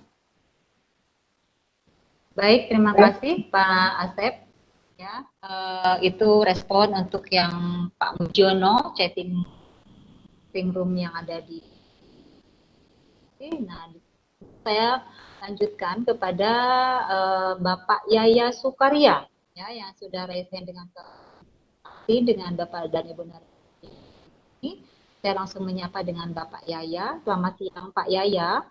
Baik, terima kasih Pak Asep. Ya, itu respon untuk yang Pak Mujiono, chatting room yang ada di. Nah, saya lanjutkan kepada Bapak Yaya Sukarya, ya, yang sudah raise hand dengan Bapak dan Ibu Narti. Saya langsung menyapa dengan Bapak Yaya. Selamat siang Pak Yaya.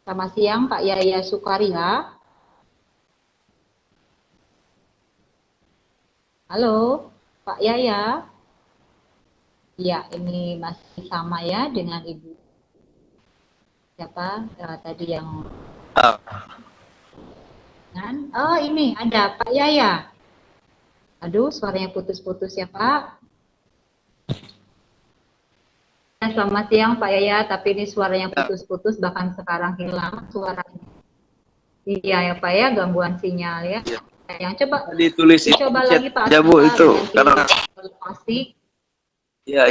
Selamat siang Pak Yaya Sukarya. Halo Pak Yaya. Ya, ini masih sama ya dengan Ibu. Siapa tadi yang oh, ini ada Pak Yaya. Aduh, suaranya putus-putus ya Pak. Selamat siang Pak Yaya, tapi ini suaranya putus-putus, bahkan sekarang hilang suaranya. Iya ya Pak ya, gangguan sinyal ya. Yang coba ditulis coba lagi Pak. Ya Bu, itu karena lokasi. Ya.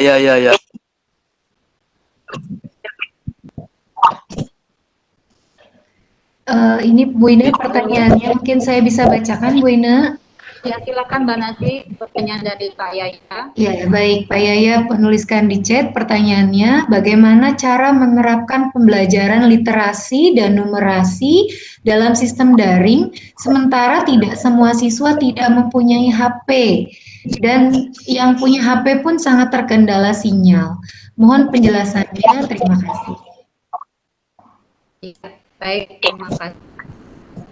Ini Bu Ine pertanyaannya mungkin saya bisa bacakan Bu Ine. Ya, silakan Mbak Nasi, pertanyaan dari Pak Yaya. Ya, baik. Pak Yaya menuliskan di chat pertanyaannya, bagaimana cara menerapkan pembelajaran literasi dan numerasi dalam sistem daring, sementara tidak semua siswa tidak mempunyai HP, dan yang punya HP pun sangat terkendala sinyal. Mohon penjelasannya, terima kasih. Ya, baik, terima kasih.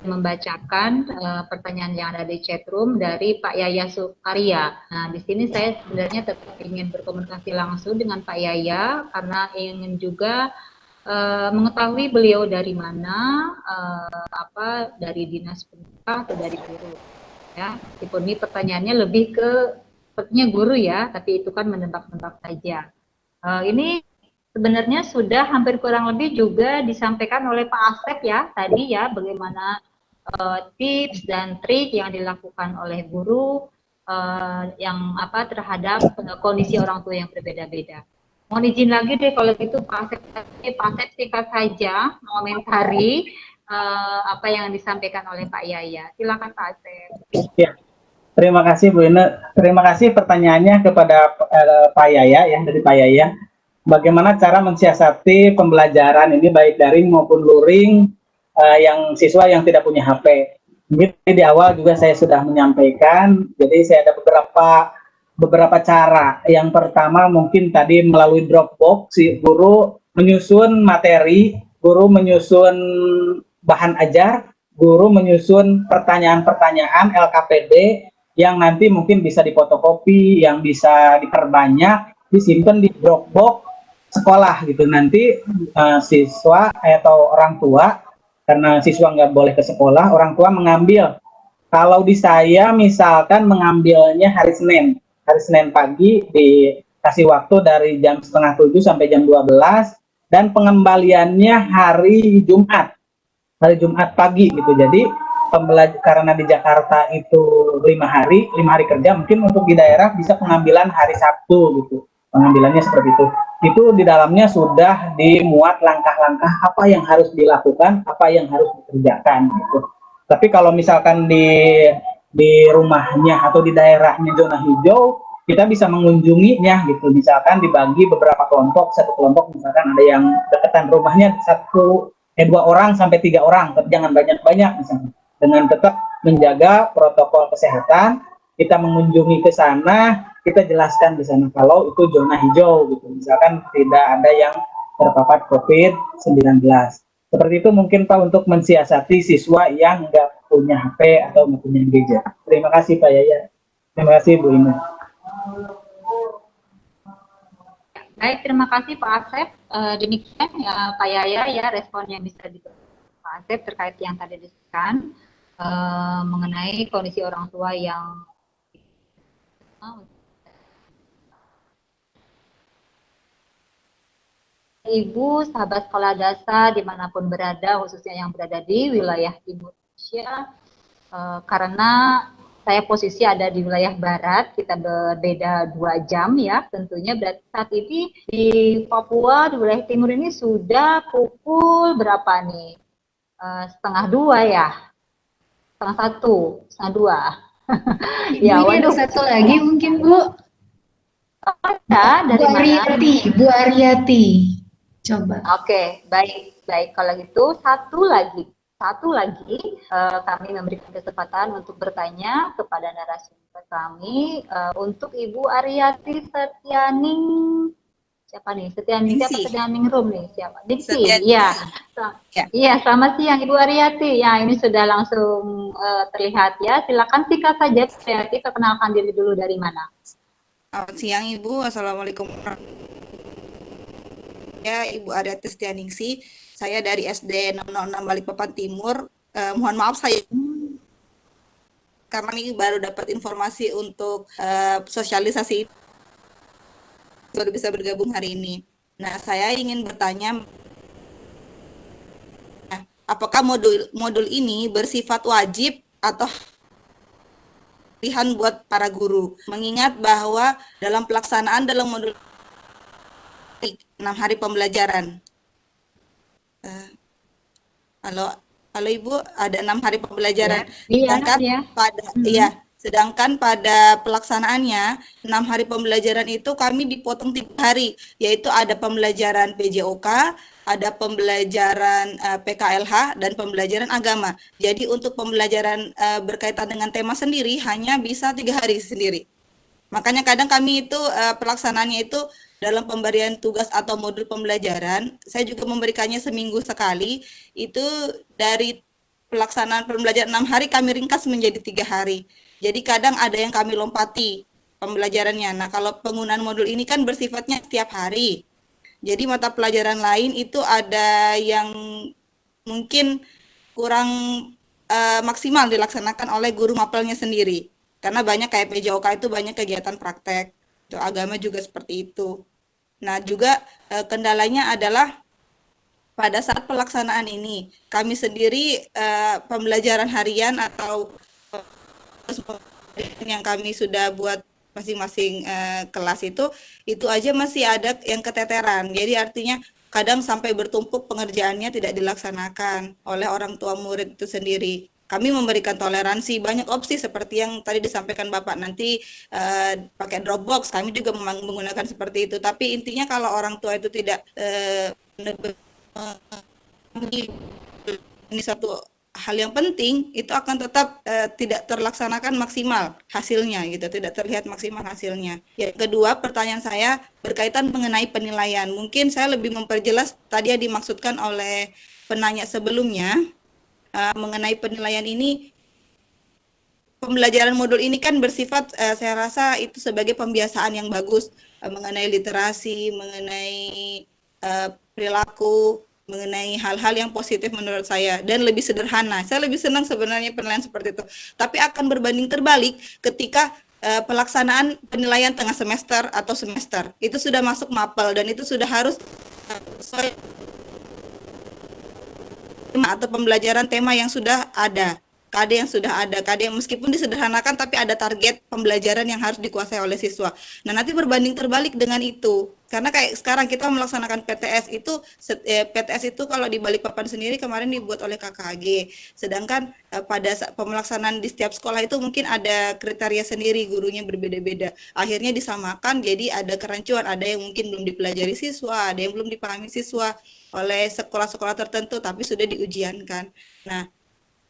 Membacakan pertanyaan yang ada di chat room dari Pak Yaya Sukarya. Nah, di sini saya sebenarnya tetap ingin berkomunikasi langsung dengan Pak Yaya karena ingin juga mengetahui beliau dari mana, dari dinas pendidikan atau dari guru. Ya, meskipun ini pertanyaannya lebih ke sepertinya guru ya, tapi itu kan menebak-nebak saja. Ini sebenarnya sudah hampir kurang lebih juga disampaikan oleh Pak Asep ya tadi ya, bagaimana tips dan trik yang dilakukan oleh guru terhadap kondisi orang tua yang berbeda-beda. Mohon izin lagi deh kalau gitu Pak Asep singkat saja mengomentari apa yang disampaikan oleh Pak Yaya. Silakan Pak Asep. Ya, terima kasih Bu Ine. Terima kasih pertanyaannya kepada Pak Yaya ya, dari Pak Yaya. Bagaimana cara mensiasati pembelajaran ini baik daring maupun luring yang siswa yang tidak punya HP. Mungkin di awal juga saya sudah menyampaikan, jadi saya ada beberapa cara. Yang pertama mungkin tadi melalui Dropbox, si guru menyusun materi, guru menyusun bahan ajar, guru menyusun pertanyaan-pertanyaan LKPD yang nanti mungkin bisa difotokopi, yang bisa diperbanyak, disimpan di Dropbox sekolah gitu. Nanti siswa atau orang tua, karena siswa nggak boleh ke sekolah, orang tua mengambil. Kalau di saya misalkan mengambilnya hari Senin pagi, dikasih waktu dari jam 6:30 sampai jam 12, dan pengembaliannya hari Jumat pagi gitu. Jadi karena di Jakarta itu 5 hari kerja, mungkin untuk di daerah bisa pengambilan hari Sabtu gitu. Pengambilannya seperti itu. Itu di dalamnya sudah dimuat langkah-langkah apa yang harus dilakukan, apa yang harus dikerjakan gitu. Tapi kalau misalkan di rumahnya atau di daerahnya zona hijau, kita bisa mengunjunginya gitu. Misalkan dibagi beberapa kelompok, satu kelompok misalkan ada yang deketan rumahnya 2 orang sampai 3 orang, tapi jangan banyak-banyak misalnya. Dengan tetap menjaga protokol kesehatan, kita mengunjungi ke sana, kita jelaskan di sana kalau itu zona hijau gitu. Misalkan tidak ada yang terpapar COVID-19. Seperti itu mungkin Pak untuk mensiasati siswa yang nggak punya HP atau nggak punya gadget. Terima kasih Pak Yaya. Terima kasih Bu Ina. Baik, terima kasih Pak Asep. Demikian ya Pak Yaya ya respon yang bisa diberikan Pak Asep terkait yang tadi disebutkan mengenai kondisi orang tua yang Ibu, sahabat sekolah dasar dimanapun berada, khususnya yang berada di wilayah timur Indonesia, karena saya posisi ada di wilayah barat, kita berbeda 2 jam ya, tentunya berarti saat ini di Papua, di wilayah timur ini sudah pukul berapa nih? 1:30 ya? 1:30, 1:30. Ya, ini ada satu lagi mungkin Bu. Ya, dari Bu Aryati, Bu Aryati. Coba. Oke, baik. Kalau gitu satu lagi kami memberikan kesempatan untuk bertanya kepada narasumber kami untuk Ibu Aryati Setianing. Siapa nih? Setianing Rum nih, siapa? Diksi. Iya. Iya, selamat siang Ibu Aryati. Ya, ini sudah langsung terlihat ya. Silakan singkat saja Bu Aryati, perkenalkan diri dulu dari mana? Selamat siang Ibu, Assalamualaikum. Ya, Ibu Aryati Setianingsih, saya dari SD 606 Balikpapan Timur. Mohon maaf saya karena ini baru dapat informasi untuk sosialisasi baru bisa bergabung hari ini. Nah, saya ingin bertanya, apakah modul ini bersifat wajib atau pilihan buat para guru? Mengingat bahwa dalam pelaksanaan dalam modul 6 hari pembelajaran. Halo Ibu, ada 6 hari pembelajaran. Sedangkan pada pelaksanaannya 6 hari pembelajaran itu kami dipotong 3 hari, yaitu ada pembelajaran PJOK, ada pembelajaran PKLH dan pembelajaran agama. Jadi untuk pembelajaran berkaitan dengan tema sendiri hanya bisa 3 hari sendiri. Makanya kadang kami itu pelaksanaannya itu dalam pemberian tugas atau modul pembelajaran, saya juga memberikannya seminggu sekali. Itu dari pelaksanaan pembelajaran 6 hari kami ringkas menjadi 3 hari. Jadi kadang ada yang kami lompati pembelajarannya. Nah, kalau penggunaan modul ini kan bersifatnya setiap hari. Jadi mata pelajaran lain itu ada yang mungkin kurang maksimal dilaksanakan oleh guru mapelnya sendiri. Karena banyak kayak PJOK itu banyak kegiatan praktek. Itu agama juga seperti itu. Nah, juga kendalanya adalah pada saat pelaksanaan ini, kami sendiri pembelajaran harian atau yang kami sudah buat masing-masing kelas itu aja masih ada yang keteteran. Jadi artinya kadang sampai bertumpuk pengerjaannya tidak dilaksanakan oleh orang tua murid itu sendiri. Kami memberikan toleransi, banyak opsi seperti yang tadi disampaikan Bapak, nanti pakai Dropbox, kami juga menggunakan seperti itu. Tapi intinya kalau orang tua itu tidak ini satu hal yang penting, itu akan tetap tidak terlaksanakan maksimal hasilnya gitu, tidak terlihat maksimal hasilnya. Yang kedua, pertanyaan saya berkaitan mengenai penilaian. Mungkin saya lebih memperjelas tadi yang dimaksudkan oleh penanya sebelumnya mengenai penilaian ini. Pembelajaran modul ini kan bersifat saya rasa itu sebagai pembiasaan yang bagus mengenai literasi, mengenai perilaku, mengenai hal-hal yang positif menurut saya dan lebih sederhana. Saya lebih senang sebenarnya penilaian seperti itu. Tapi akan berbanding terbalik ketika pelaksanaan penilaian tengah semester atau semester. Itu sudah masuk mapel dan itu sudah harus sesuai tema atau pembelajaran tema yang sudah ada. KD yang sudah ada, KD yang meskipun disederhanakan tapi ada target pembelajaran yang harus dikuasai oleh siswa. Nah, nanti berbanding terbalik dengan itu. Karena kayak sekarang kita melaksanakan PTS itu kalau di Balikpapan sendiri kemarin dibuat oleh KKG. Sedangkan pada pemelaksanaan di setiap sekolah itu mungkin ada kriteria sendiri, gurunya berbeda-beda. Akhirnya disamakan, jadi ada kerancuan, ada yang mungkin belum dipelajari siswa, ada yang belum dipahami siswa oleh sekolah-sekolah tertentu tapi sudah diujiankan. Nah,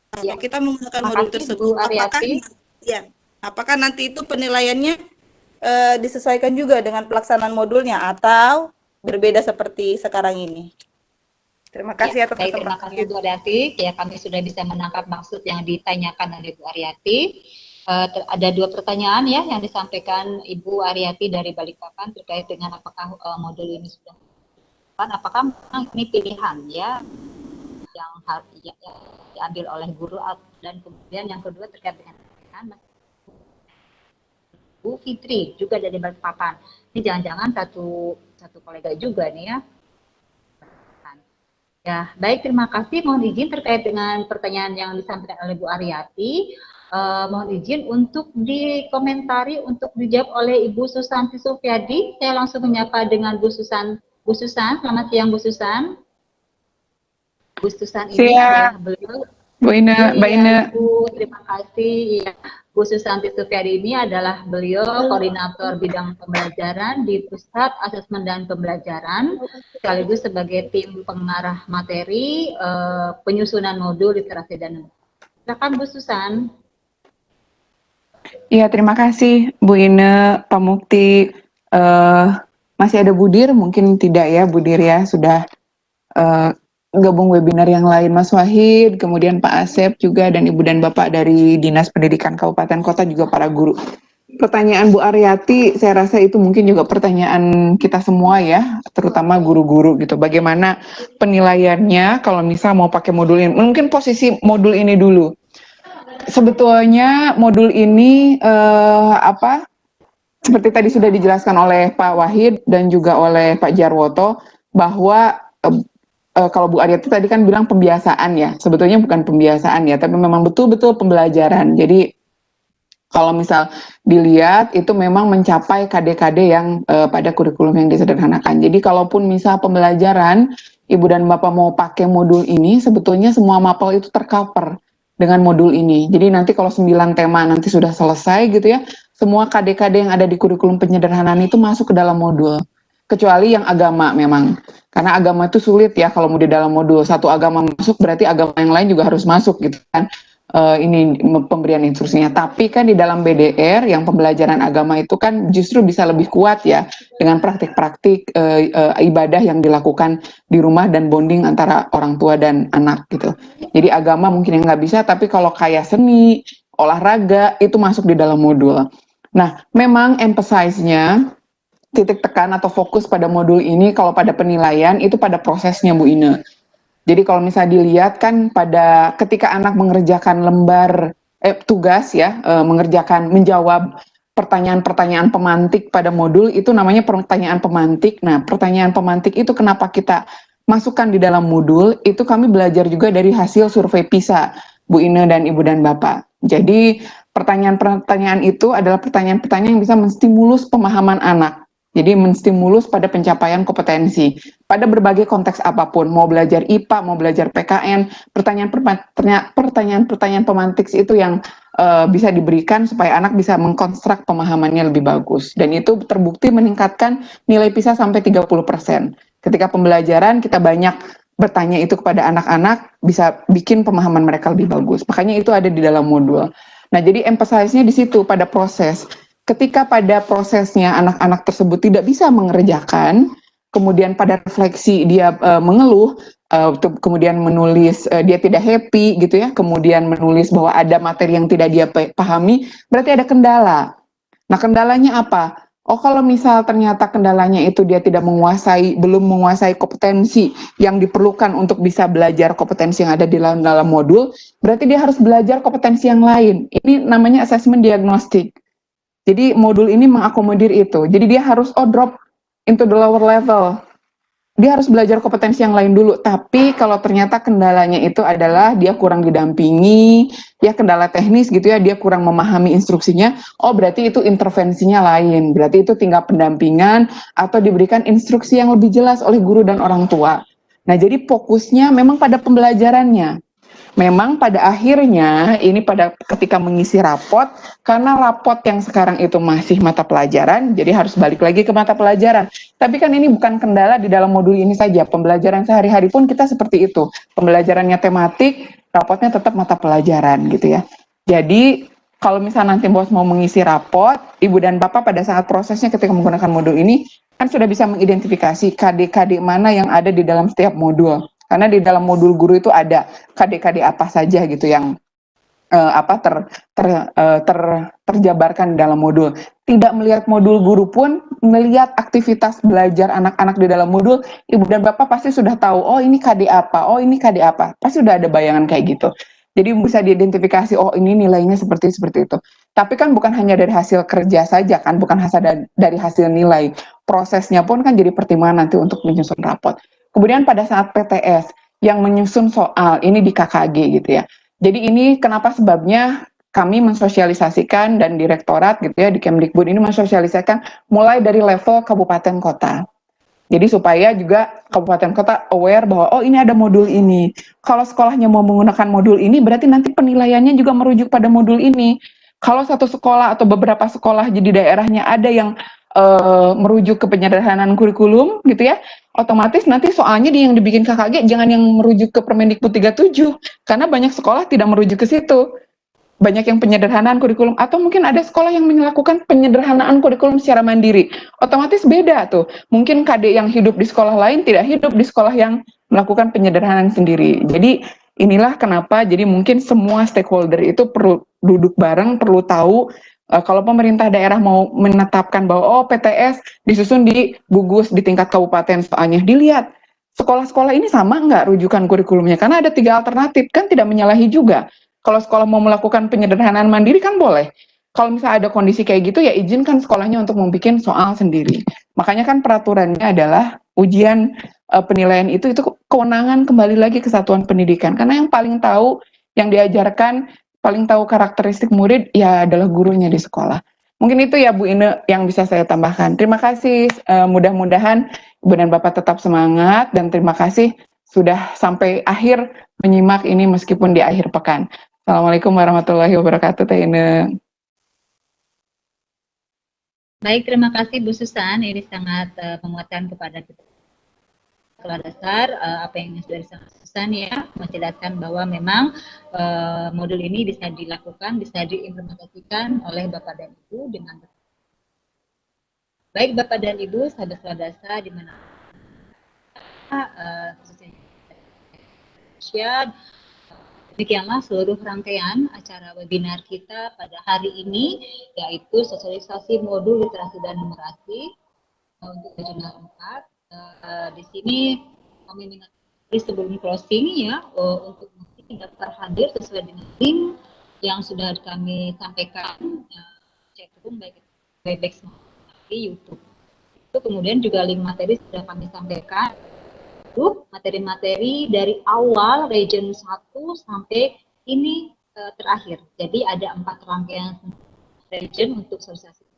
kalau kita menggunakan modul tersebut, apakah nanti itu penilaiannya disesuaikan juga dengan pelaksanaan modulnya atau berbeda seperti sekarang ini? Terima kasih atas Baik, terima kasih kesempatan. Bu Aryati. Ya, kami sudah bisa menangkap maksud yang ditanyakan oleh Bu Aryati. Ada 2 pertanyaan ya yang disampaikan Ibu Aryati dari Balikpapan terkait dengan apakah modul ini sudah apakah memang ini pilihan ya yang harus diambil oleh guru, dan kemudian yang kedua terkait dengan Bu Fitri juga dari Balikpapan. Ini jangan-jangan satu kolega juga nih ya. Ya, baik, terima kasih. Mohon izin terkait dengan pertanyaan yang disampaikan oleh Bu Aryati. Mohon izin untuk dikomentari, untuk dijawab oleh Ibu Susanti Sufyadi. Saya langsung menyapa dengan Bu Susan. Bu Susan, selamat siang Bu Susan. Bu Susan ini adalah beliau. Bu Ina, Mbak Ina. Bu, terima kasih. Ya. Bu Susanti Sufyadi ini adalah beliau koordinator bidang pembelajaran di Pusat Asesmen dan Pembelajaran, sekaligus sebagai tim pengarah materi penyusunan modul literasi dan numerasi. Silakan Bu Susan. Iya, terima kasih Bu Ina, Pak Mukti. Masih ada Budir? Mungkin tidak ya, Budir ya, sudah gabung webinar yang lain. Mas Wahid, kemudian Pak Asep juga, dan Ibu dan Bapak dari Dinas Pendidikan Kabupaten Kota, juga para guru. Pertanyaan Bu Aryati, saya rasa itu mungkin juga pertanyaan kita semua ya, terutama guru-guru gitu. Bagaimana penilaiannya kalau misal mau pakai modul ini? Mungkin posisi modul ini dulu. Sebetulnya modul ini seperti tadi sudah dijelaskan oleh Pak Wahid dan juga oleh Pak Jarwoto, bahwa kalau Bu Aryati tadi kan bilang pembiasaan ya, sebetulnya bukan pembiasaan ya, tapi memang betul-betul pembelajaran. Jadi kalau misal dilihat itu memang mencapai KD-KD yang pada kurikulum yang disederhanakan. Jadi kalaupun misal pembelajaran Ibu dan Bapak mau pakai modul ini, sebetulnya semua mapel itu tercover dengan modul ini. Jadi nanti kalau 9 tema nanti sudah selesai gitu ya, semua KD-KD yang ada di kurikulum penyederhanaan itu masuk ke dalam modul. Kecuali yang agama memang. Karena agama itu sulit ya kalau mau di dalam modul. Satu agama masuk berarti agama yang lain juga harus masuk gitu kan. Ini pemberian instruksinya. Tapi kan di dalam BDR yang pembelajaran agama itu kan justru bisa lebih kuat ya dengan praktik-praktik ibadah yang dilakukan di rumah dan bonding antara orang tua dan anak gitu. Jadi agama mungkin yang nggak bisa, tapi kalau kayak seni, olahraga itu masuk di dalam modul. Nah, memang emphasize-nya, titik tekan atau fokus pada modul ini kalau pada penilaian itu pada prosesnya Bu Ina. Jadi kalau misalnya dilihat kan pada ketika anak mengerjakan lembar tugas ya, menjawab pertanyaan-pertanyaan pemantik pada modul itu namanya pertanyaan pemantik. Nah, pertanyaan pemantik itu kenapa kita masukkan di dalam modul? Itu kami belajar juga dari hasil survei PISA, Bu Ina dan Ibu dan Bapak. Jadi pertanyaan-pertanyaan itu adalah pertanyaan-pertanyaan yang bisa menstimulus pemahaman anak. Jadi menstimulus pada pencapaian kompetensi pada berbagai konteks apapun, mau belajar IPA, mau belajar PKN, pertanyaan-pertanyaan pemantik itu yang bisa diberikan supaya anak bisa mengkonstruk pemahamannya lebih bagus. Dan itu terbukti meningkatkan nilai PISA sampai 30%. Ketika pembelajaran kita banyak bertanya itu kepada anak-anak, bisa bikin pemahaman mereka lebih bagus. Makanya itu ada di dalam modul. Nah, jadi emphasize-nya di situ pada proses. Ketika pada prosesnya anak-anak tersebut tidak bisa mengerjakan, kemudian pada refleksi dia mengeluh, kemudian menulis dia tidak happy gitu ya, kemudian menulis bahwa ada materi yang tidak dia pahami, berarti ada kendala. Nah, kendalanya apa? Oh, kalau misal ternyata kendalanya itu dia tidak belum menguasai kompetensi yang diperlukan untuk bisa belajar kompetensi yang ada di dalam modul, berarti dia harus belajar kompetensi yang lain. Ini namanya assessment diagnostik. Jadi modul ini mengakomodir itu. Jadi dia harus drop into the lower level. Dia harus belajar kompetensi yang lain dulu. Tapi kalau ternyata kendalanya itu adalah dia kurang didampingi, ya kendala teknis gitu ya, dia kurang memahami instruksinya, berarti itu intervensinya lain. Berarti itu tinggal pendampingan atau diberikan instruksi yang lebih jelas oleh guru dan orang tua. Nah, jadi fokusnya memang pada pembelajarannya. Memang pada akhirnya ini pada ketika mengisi rapot, karena rapot yang sekarang itu masih mata pelajaran, jadi harus balik lagi ke mata pelajaran. Tapi kan ini bukan kendala di dalam modul ini saja, pembelajaran sehari-hari pun kita seperti itu. Pembelajarannya tematik, rapotnya tetap mata pelajaran gitu ya. Jadi kalau misalnya nanti bos mau mengisi rapot, Ibu dan Bapak pada saat prosesnya ketika menggunakan modul ini, kan sudah bisa mengidentifikasi KD-KD mana yang ada di dalam setiap modul. Karena di dalam modul guru itu ada KD-KD apa saja gitu yang terjabarkan dalam modul. Tidak melihat modul guru pun, melihat aktivitas belajar anak-anak di dalam modul, ibu dan bapak pasti sudah tahu, oh ini KD apa, oh ini KD apa, pasti sudah ada bayangan kayak gitu. Jadi bisa diidentifikasi, oh ini nilainya seperti itu. Tapi kan bukan hanya dari hasil kerja saja kan, bukan dari hasil nilai. Prosesnya pun kan jadi pertimbangan nanti untuk menyusun rapot. Kemudian pada saat PTS, yang menyusun soal, ini di KKG gitu ya. Jadi ini kenapa sebabnya kami mensosialisasikan dan direktorat gitu ya di Kemdikbud ini mensosialisasikan mulai dari level kabupaten kota. Jadi supaya juga kabupaten kota aware bahwa oh ini ada modul ini. Kalau sekolahnya mau menggunakan modul ini berarti nanti penilaiannya juga merujuk pada modul ini. Kalau satu sekolah atau beberapa sekolah jadi daerahnya ada yang merujuk ke penyederhanaan kurikulum gitu ya, otomatis nanti soalnya yang dibikin KKG jangan yang merujuk ke Permendikbud 37 karena banyak sekolah tidak merujuk ke situ. Banyak yang penyederhanaan kurikulum atau mungkin ada sekolah yang melakukan penyederhanaan kurikulum secara mandiri. Otomatis beda tuh. Mungkin KD yang hidup di sekolah lain tidak hidup di sekolah yang melakukan penyederhanaan sendiri. Jadi inilah kenapa jadi mungkin semua stakeholder itu perlu duduk bareng, perlu tahu kalau pemerintah daerah mau menetapkan bahwa oh PTS disusun di gugus di tingkat kabupaten soalnya dilihat sekolah-sekolah ini sama nggak rujukan kurikulumnya karena ada 3 alternatif kan tidak menyalahi juga. Kalau sekolah mau melakukan penyederhanaan mandiri kan boleh. Kalau misalnya ada kondisi kayak gitu ya izinkan sekolahnya untuk membuat soal sendiri. Makanya kan peraturannya adalah ujian penilaian itu kewenangan kembali lagi ke satuan pendidikan karena yang paling tahu yang diajarkan paling tahu karakteristik murid ya adalah gurunya di sekolah. Mungkin itu ya Bu Ine yang bisa saya tambahkan. Terima kasih, mudah-mudahan Ibu dan Bapak tetap semangat dan terima kasih sudah sampai akhir menyimak ini meskipun di akhir pekan. Assalamualaikum warahmatullahi wabarakatuh, Teh Ine. Baik, terima kasih Bu Susan. Ini sangat menguatkan kepada kita. Sekolah dasar, apa yang sudah disampaikan ya, menjelaskan bahwa memang modul ini bisa dilakukan, bisa diimplementasikan oleh Bapak dan Ibu dengan baik Bapak dan Ibu, sahabat-sahabat dasar di mana khususnya Indonesia. Demikianlah seluruh rangkaian acara webinar kita pada hari ini, yaitu sosialisasi modul literasi dan numerasi untuk regional 4. Di sini kami mengingatkan sebelum closing ya, untuk nanti daftar hadir sesuai dengan link yang sudah kami sampaikan, cek room baik Webex maupun di YouTube. Itu kemudian juga link materi sudah kami sampaikan. Materi-materi dari awal region 1 sampai ini terakhir. Jadi ada 4 rangkaian region untuk sosialisasi.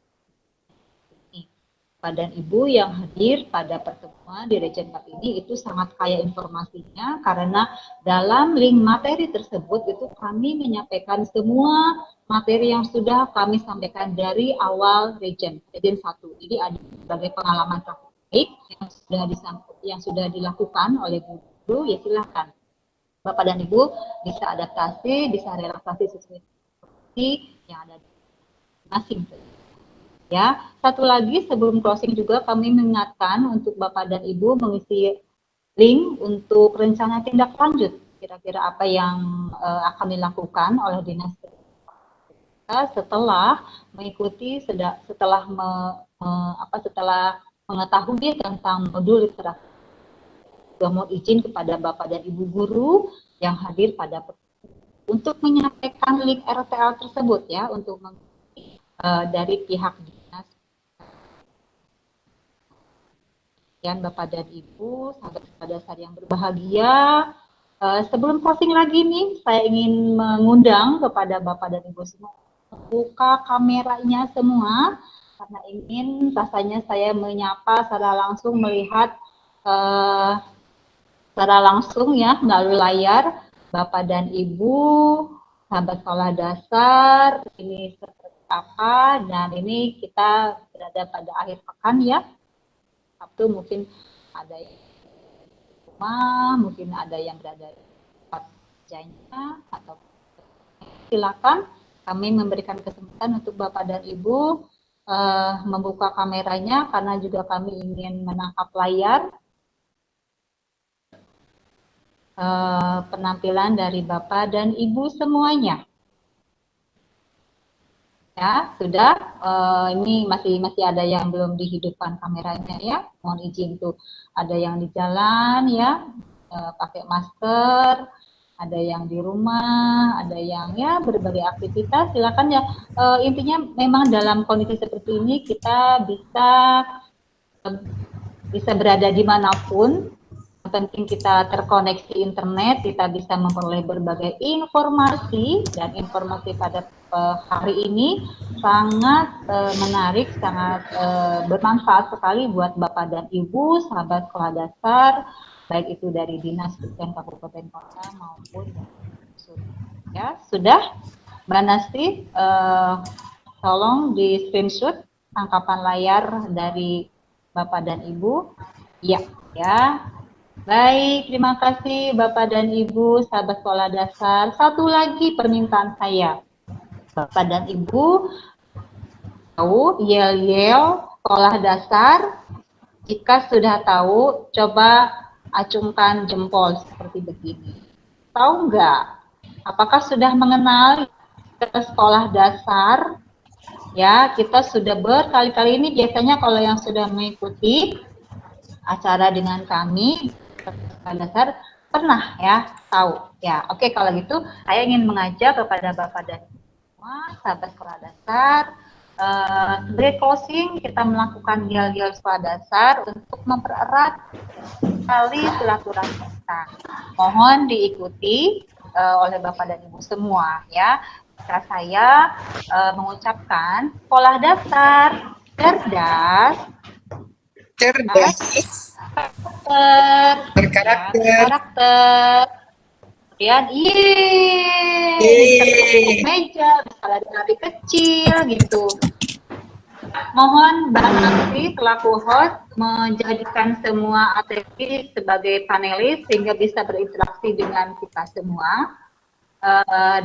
Bapak dan Ibu yang hadir pada pertemuan di region 4 ini itu sangat kaya informasinya karena dalam link materi tersebut itu kami menyampaikan semua materi yang sudah kami sampaikan dari awal region 1. Jadi ada sebagai pengalaman praktik yang sudah dilakukan oleh guru, ya silahkan Bapak dan Ibu bisa adaptasi, bisa relaksasi sesuai yang ada di masing. Ya, satu lagi sebelum closing juga kami mengingatkan untuk Bapak dan Ibu mengisi link untuk rencana tindak lanjut. Kira-kira apa yang akan dilakukan oleh dinas setelah mengikuti setelah mengetahui tentang modul literasi. Juga mau izin kepada Bapak dan Ibu guru yang hadir pada untuk menyampaikan link RTL tersebut ya untuk dari pihak dinas. Dan Bapak dan Ibu, sahabat dasar yang berbahagia, sebelum closing lagi nih, saya ingin mengundang kepada Bapak dan Ibu semua buka kameranya semua karena ingin rasanya saya menyapa secara langsung melihat secara langsung ya melalui layar Bapak dan Ibu, sahabat sekolah dasar, ini seperti apa, dan ini kita berada pada akhir pekan ya. Sabtu mungkin ada yang di rumah, mungkin ada yang berada di tempat kerjanya, atau silakan kami memberikan kesempatan untuk Bapak dan Ibu membuka kameranya karena juga kami ingin menangkap layar. penampilan dari Bapak dan Ibu semuanya. Ya, sudah. Ini masih ada yang belum dihidupkan kameranya ya. Mohon izin tuh. Ada yang di jalan ya, pakai masker. Ada yang di rumah, ada yang ya berbagai aktivitas. Silakan ya. Intinya memang dalam kondisi seperti ini kita bisa berada dimanapun. Yang penting kita terkoneksi internet, kita bisa memperoleh berbagai informasi, dan informasi pada hari ini sangat menarik, sangat bermanfaat sekali buat Bapak dan Ibu, sahabat sekolah dasar, baik itu dari Dinas Pendidikan Kabupaten Kota maupun dari unsur. Ya, sudah, Mbak Nasti, tolong di screenshot tangkapan layar dari Bapak dan Ibu. Ya, ya. Baik, terima kasih Bapak dan Ibu, sahabat sekolah dasar. Satu lagi permintaan saya, Bapak dan Ibu tahu yel-yel sekolah dasar. Jika sudah tahu, coba acungkan jempol seperti begini. Tahu nggak? Apakah sudah mengenal sekolah dasar? Ya, kita sudah berkali-kali ini biasanya kalau yang sudah mengikuti acara dengan kami sekolah dasar pernah ya tahu ya. Oke, kalau gitu saya ingin mengajak kepada Bapak dan semua sahabat sekolah dasar, sebagai closing kita melakukan yel-yel sekolah dasar untuk mempererat tali silaturahmi kita. Mohon diikuti oleh Bapak dan Ibu semua ya. Jika saya mengucapkan sekolah dasar cerdas, berkarakter, kemudian meja, bisa lari-lari kecil gitu. Mohon Mbak Nanti selaku host menjadikan semua atlet sebagai panelis sehingga bisa berinteraksi dengan kita semua,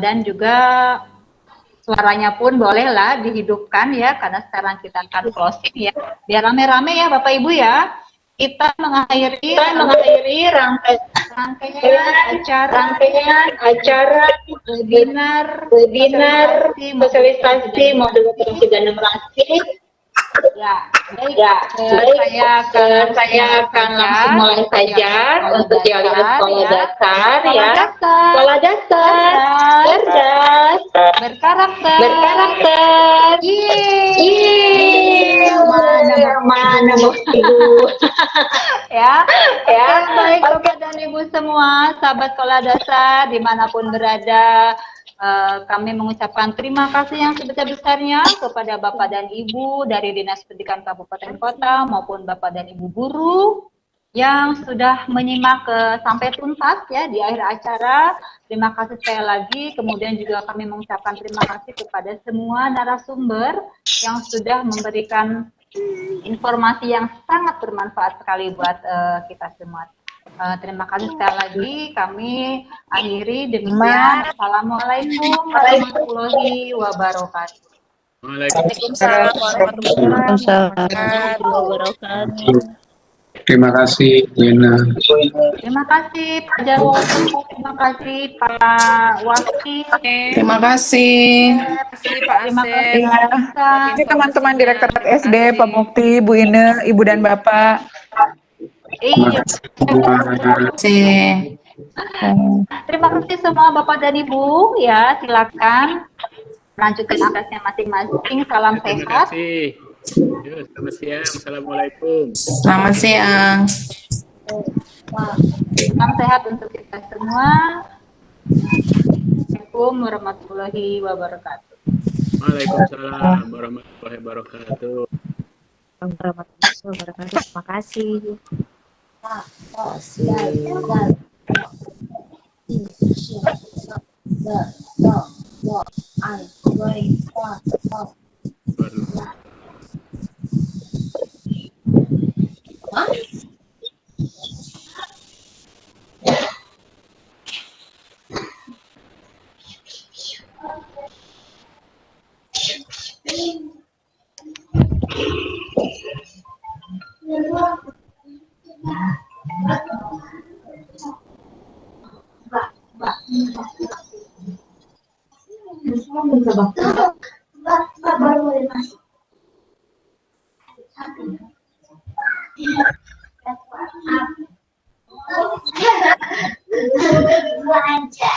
dan juga suaranya pun bolehlah dihidupkan ya, karena sekarang kita akan closing ya, biar rame-rame ya Bapak Ibu ya. Kita mengakhiri rangkaian acara webinar sosialisasi modul literasi dan numerasi. Ya, baik. Saya akan langsung mulai saja untuk yel-yel sekolah dasar ya. Sekolah dasar, cerdas, berkarakter. Mana Ibu? Ya, baik Bapak dan Ibu semua, sahabat sekolah dasar dimanapun berada. Kami mengucapkan terima kasih yang sebesar-besarnya kepada Bapak dan Ibu dari Dinas Pendidikan Kabupaten Kota maupun Bapak dan Ibu guru yang sudah menyimak sampai tuntas ya di akhir acara. Terima kasih sekali lagi. Kemudian juga kami mengucapkan terima kasih kepada semua narasumber yang sudah memberikan informasi yang sangat bermanfaat sekali buat kita semua. Terima kasih sekali lagi. Kami akhiri demikian. Assalamualaikum warahmatullahi wabarakatuh. Waalaikumsalam warahmatullahi wabarakatuh. Terima kasih, Lena. Terima kasih Pak Jarwo. Terima kasih Pak Waki. Terima kasih. Terima kasih Ini teman-teman Direktorat SD, Pak Mukti, Bu Ine, Ibu dan Bapak. Iya. Terima kasih semua Bapak dan Ibu ya, silakan lanjutkan tugasnya masing-masing. Salam sehat. Selamat siang. Assalamualaikum. Selamat siang. Salam sehat untuk kita semua. Assalamualaikum warahmatullahi wabarakatuh. Waalaikumsalam warahmatullahi wabarakatuh. Terima kasih. baru boleh masuk. Gua aja.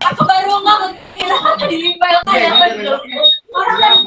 Aku baru ngomong, di email kayak betul. Orang